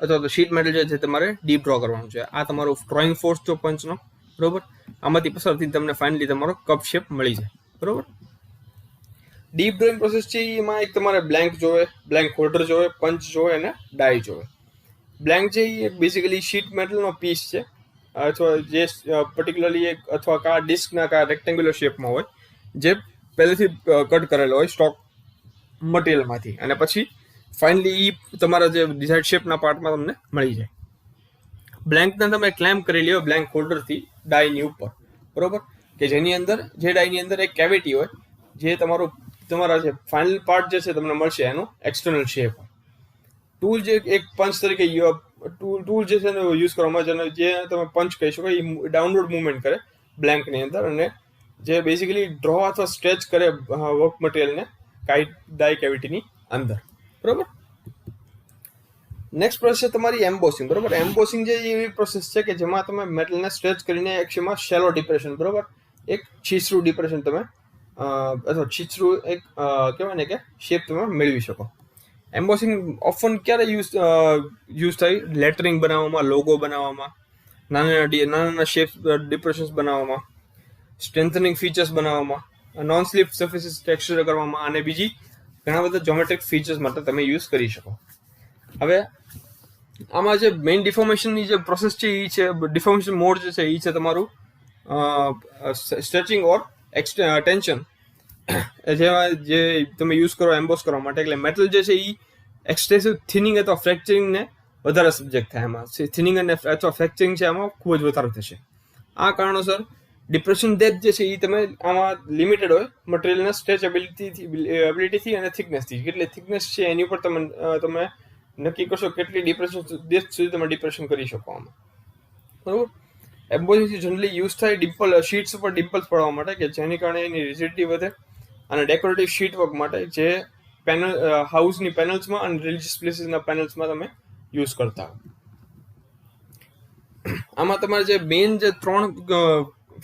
S1: અથવા તો શીટ મેટલ જે છે તમારે ડીપ ડ્રો કરવાનું છે. આ તમારો ડ્રોઈંગ ફોર્સ જો પંચનો. બરોબર, આમાંથી પસાર થઈને તમને ફાઇનલી તમારો કપ શેપ મળી જાય. બરોબર, ડીપ ડ્રોઈંગ પ્રોસેસ છે એમાં એક તમારે બ્લેન્ક જોવે, બ્લેન્ક હોલ્ડર જોવે, પંચ જોવે અને ડાય જોવે. બ્લેન્ક છે એ બેઝિકલી શીટ મેટલનો પીસ છે, અથવા જે પર્ટિક્યુલરલી એક અથવા કા ડિસ્કના કા રેક્ટેંગ્યુલર શેપમાં હોય, જે પહેલેથી કટ કરેલો હોય સ્ટોક મટીરિયલમાંથી, અને પછી ફાઇનલી એ તમારા જે ડિઝાઇડ શેપના પાર્ટમાં તમને મળી જાય. બ્લેન્કને તમે ક્લેમ્પ કરી લ્યો બ્લેન્ક હોલ્ડરથી ડાયની ઉપર. બરોબર, કે જેની અંદર જે ડાયની અંદર એક કેવિટી હોય, જે તમારા જે ફાઇનલ પાર્ટ જે છે તમને મળશે એનો એક્સટર્નલ શેપ. ટૂલ જે એક પંચ તરીકે ટૂલ જે છે એને યુઝ કરવામાં, જેને જે તમે પંચ કહી શકો, એ ડાઉનવર્ડ મૂવમેન્ટ કરે બ્લેન્કની અંદર, અને જે બેઝિકલી ડ્રો અથવા સ્ટ્રેચ કરે વર્ક મટીરિયલને ડાય કેવિટીની અંદર. બરોબર, નેક્સ્ટ પ્રોસેસ છે તમારી એમ્બોસિંગ. બરોબર, એમ્બોસિંગ જે એવી પ્રોસેસ છે કે જેમાં તમે મેટલને સ્ટ્રેચ કરીને એકમાં શેલો ડિપ્રેશન, બરોબર, એક છીછરું ડિપ્રેશન તમે અથવા છીછરું એક કહેવાય ને કે શેપ તમે મેળવી શકો. એમ્બોસિંગ ઓફન ક્યારે યુઝ થાય? લેટરિંગ બનાવવામાં, લોગો બનાવવામાં, નાના શેપ ડિપ્રેશન્સ બનાવવામાં, સ્ટ્રેન્થનિંગ ફીચર્સ બનાવવામાં, નોન સ્લિપ સર્ફેસીસ ટેક્સચર કરવામાં, અને બીજી ઘણા બધા જ્યોમેટ્રિક ફીચર્સ માટે તમે યુઝ કરી શકો. હવે આમાં જે મેઇન ડિફોર્મેશનની જે પ્રોસેસ છે એ છે, ડિફોર્મેશન મોડ જે છે એ છે તમારું સ્ટ્રેચિંગ ઓર ટેન્શન, જેમાં જે તમે યુઝ કરો એમ્બોસ કરવા માટે. એટલે મેટલ જે છે એ એક્સટેસિવ થિનિંગ અથવા ફ્રેક્ચરિંગને વધારે સબ્જેક્ટ થાય. એમાં થિનિંગ અને અથવા ફ્રેક્ચરિંગ છે આમાં ખૂબ જ વધારે થશે. આ કારણોસર ડિપ્રેશન ડેપ્થ જે છે એ તમે આમાં લિમિટેડ હોય મટીરિયલના સ્ટ્રેચેબિલિટીથી અને થિકનેસથી. કેટલી થિકનેસ છે એની ઉપર તમે નક્કી કરશો કેટલી ડિપ્રેશન ડેપ્થ સુધી તમે ડિપ્રેશન કરી શકો આમાં. બરાબર, એમ્બોસિંગ જનરલી યુઝ થાય શીટ્સ ઉપર ડિમ્પલ્સ પડવા માટે, કે જેની કારણે એની રિજિડિટી વધે, અને ડેકોરેટિવ શીટ વર્ક માટે જે હાઉસની પેનલ્સમાં અને રિલિજિયસ પ્લેસીસના પેનલ્સમાં તમે યુઝ કરતા હો. આમાં તમારે જે મેઇન જે 3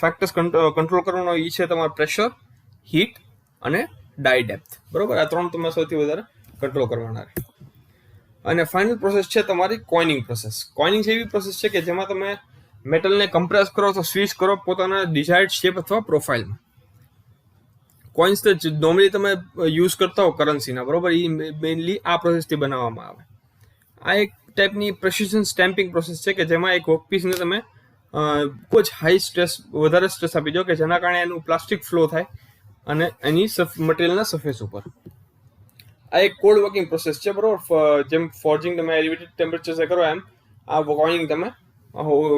S1: ફેક્ટર્સ કંટ્રોલ કરવાનો એ છે તમારે પ્રેશર, હીટ અને ડાય ડેપ્થ. બરોબર, આ 3 તમે સૌથી વધારે કંટ્રોલ કરવાના રહે. અને ફાઇનલ પ્રોસેસ છે તમારી કોઇનિંગ પ્રોસેસ. કોઇનિંગ એવી પ્રોસેસ છે કે જેમાં તમે મેટલને કમ્પ્રેસ કરો અથવા સ્વિચ કરો પોતાના ડિઝાયર્ડ શેપ અથવા પ્રોફાઇલમાં. કોઇન્સ તો નોર્મલી તમે યુઝ કરતા હો કરન્સીના, બરોબર, એ મેઇનલી આ પ્રોસેસથી બનાવવામાં આવે. આ એક ટાઈપની પ્રેસિઝન સ્ટેમ્પિંગ પ્રોસેસ છે કે જેમાં એક વર્કપીસને તમે ખૂબ જ હાઈ સ્ટ્રેસ, વધારે સ્ટ્રેસ આપી દો કે જેના કારણે એનું પ્લાસ્ટિક ફ્લો થાય અને એની મટીરિયલના સરફેસ ઉપર. આ એક કોલ્ડ વર્કિંગ પ્રોસેસ છે. બરોબર, જેમ ફોર્જિંગ તમે એલિવેટેડ ટેમ્પરેચર કરો એમ આ કોઇનિંગ તમે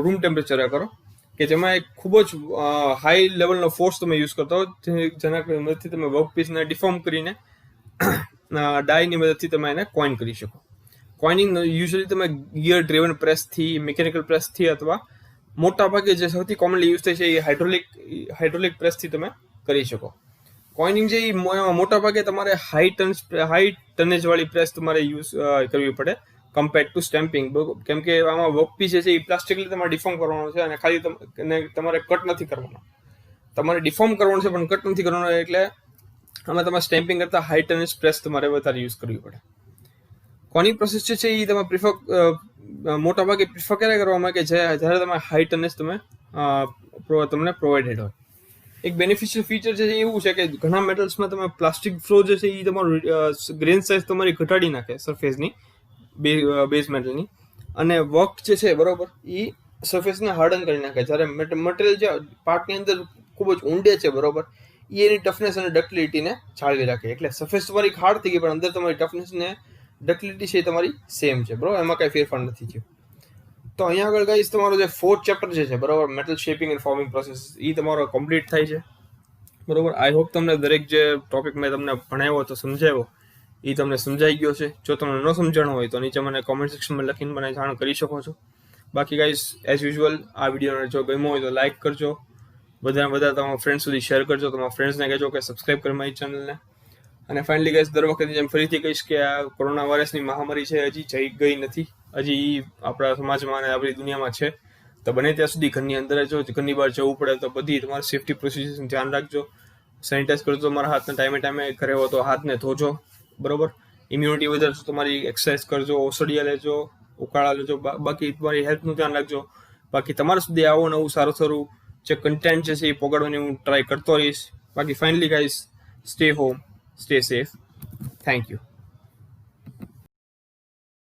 S1: રૂમ ટેમ્પરેચરે કરો, કે જેમાં એક ખૂબ જ હાઈ લેવલનો ફોર્સ તમે યુઝ કરતા હો, જેના મદદથી તમે વર્કપીસને ડિફોર્મ કરીને ડાયની મદદથી તમે એને કોઇન કરી શકો. કોઇનિંગ યુઝ્યુઅલી તમે ગિયર ડ્રિવન પ્રેસથી, મિકેનિકલ પ્રેસથી, અથવા મોટા ભાગે જે સૌથી કોમનલી યુઝ થાય છે એ હાઇડ્રોલિક પ્રેસથી તમે કરી શકો. કોઇનિંગ જે મોટા ભાગે તમારે હાઈ ટનેજ વાળી પ્રેસ તમારે યુઝ કરવી પડે કમ્પેર્ડ ટુ સ્ટેમ્પિંગ, કેમ કે આમાં વર્કપીસ જે છે એ પ્લાસ્ટિકલી તમારે ડિફોર્મ કરવાનો છે, અને ખાલી તમારે કટ નથી કરવાનો. તમારે ડિફોર્મ કરવાનું છે પણ કટ નથી કરવાનો, એટલે આમાં તમારે સ્ટેમ્પિંગ કરતાં હાઈ ટનેજ પ્રેસ તમારે વધારે યુઝ કરવી પડે. કોની પ્રોસેસ જે છે એ તમે મોટા ભાગે પ્રિફર ક્યારે કરવામાં કે જ્યારે તમે હાઈ ટનેજ તમે તમને પ્રોવાઈડેડ હોય. એક બેનિફિશિયલ ફીચર છે એવું છે કે ઘણા મેટલ્સમાં તમે પ્લાસ્ટિક ફ્લો જે છે એ તમારું ગ્રેન સાઇઝ તમારી ઘટાડી નાખે સરફેસની બેઝ મેટલની, અને વર્ક જે છે બરોબર એ સરફેસને હાર્ડન કરી નાખે. જ્યારે મટીરિયલ જે પાર્ટની અંદર ખૂબ જ ઊંડે છે બરોબર એ એની ટફનેસ અને ડક્ટિલિટીને જાળવી રાખે. એટલે સરફેસ તમારી હાર્ડ થઈ ગઈ પણ અંદર તમારી ટફનેસ ને ડક્ટિલિટી છે એ તમારી સેમ છે બરોબર, એમાં કાંઈ ફેરફાર નથી થયો. તો અહીંયા આગળ ગાઈસ તમારો જે 4th ચેપ્ટર જે છે બરોબર, metal shaping and forming process, એ તમારો કમ્પ્લીટ થાય છે બરોબર. આઈ હોપ તમને દરેક જે ટોપિક મેં તમને ભણાવ્યો તો સમજાવ્યો એ તમને સમજાઈ ગયો છે. જો તમને ન સમજાણો હોય તો નીચે મને કોમેન્ટ સેક્શનમાં લખીને મને જાણ કરી શકો છો. બાકી ગાઈસ એઝ યુઝ્યુઅલ આ વિડીયોને જો ગમ્યો હોય તો લાઇક કરજો, વધારે વધારે તમારા ફ્રેન્ડ સુધી શેર કરજો, તમારા ફ્રેન્ડ્સને કહેજો કે સબસ્ક્રાઈબ કરે મારી ચેનલને. અને ફાઇનલી ગાઈસ દર વખતે જેમ ફરીથી કહીશ કે આ કોરોના વાયરસની મહામારી છે હજી જઈ ગઈ નથી, હજી આપણા સમાજમાં અને આપણી દુનિયામાં છે. તો બને ત્યાં સુધી ઘરની અંદર જો ઘરની બહાર જવું પડે તો બધી તમારી સેફ્ટી પ્રોસિજર્સનું ધ્યાન રાખજો. સેનિટાઈઝ કરજો તમારા હાથને ટાઈમે ટાઈમે, ઘરે હો તો હાથને ધોજો બરોબર. ઇમ્યુનિટી વધારજો તમારી, એક્સરસાઇઝ કરજો, ઔષધિયા લેજો, ઉકાળા લેજો. બાકી તમારી હેલ્થનું ધ્યાન રાખજો. બાકી તમારા સુધી આવો નવું સારું જે કન્ટેન્ટ છે એ પહોંચાડવાની હું ટ્રાય કરતો રહીશ. બાકી finally guys stay home, stay safe. Thank you.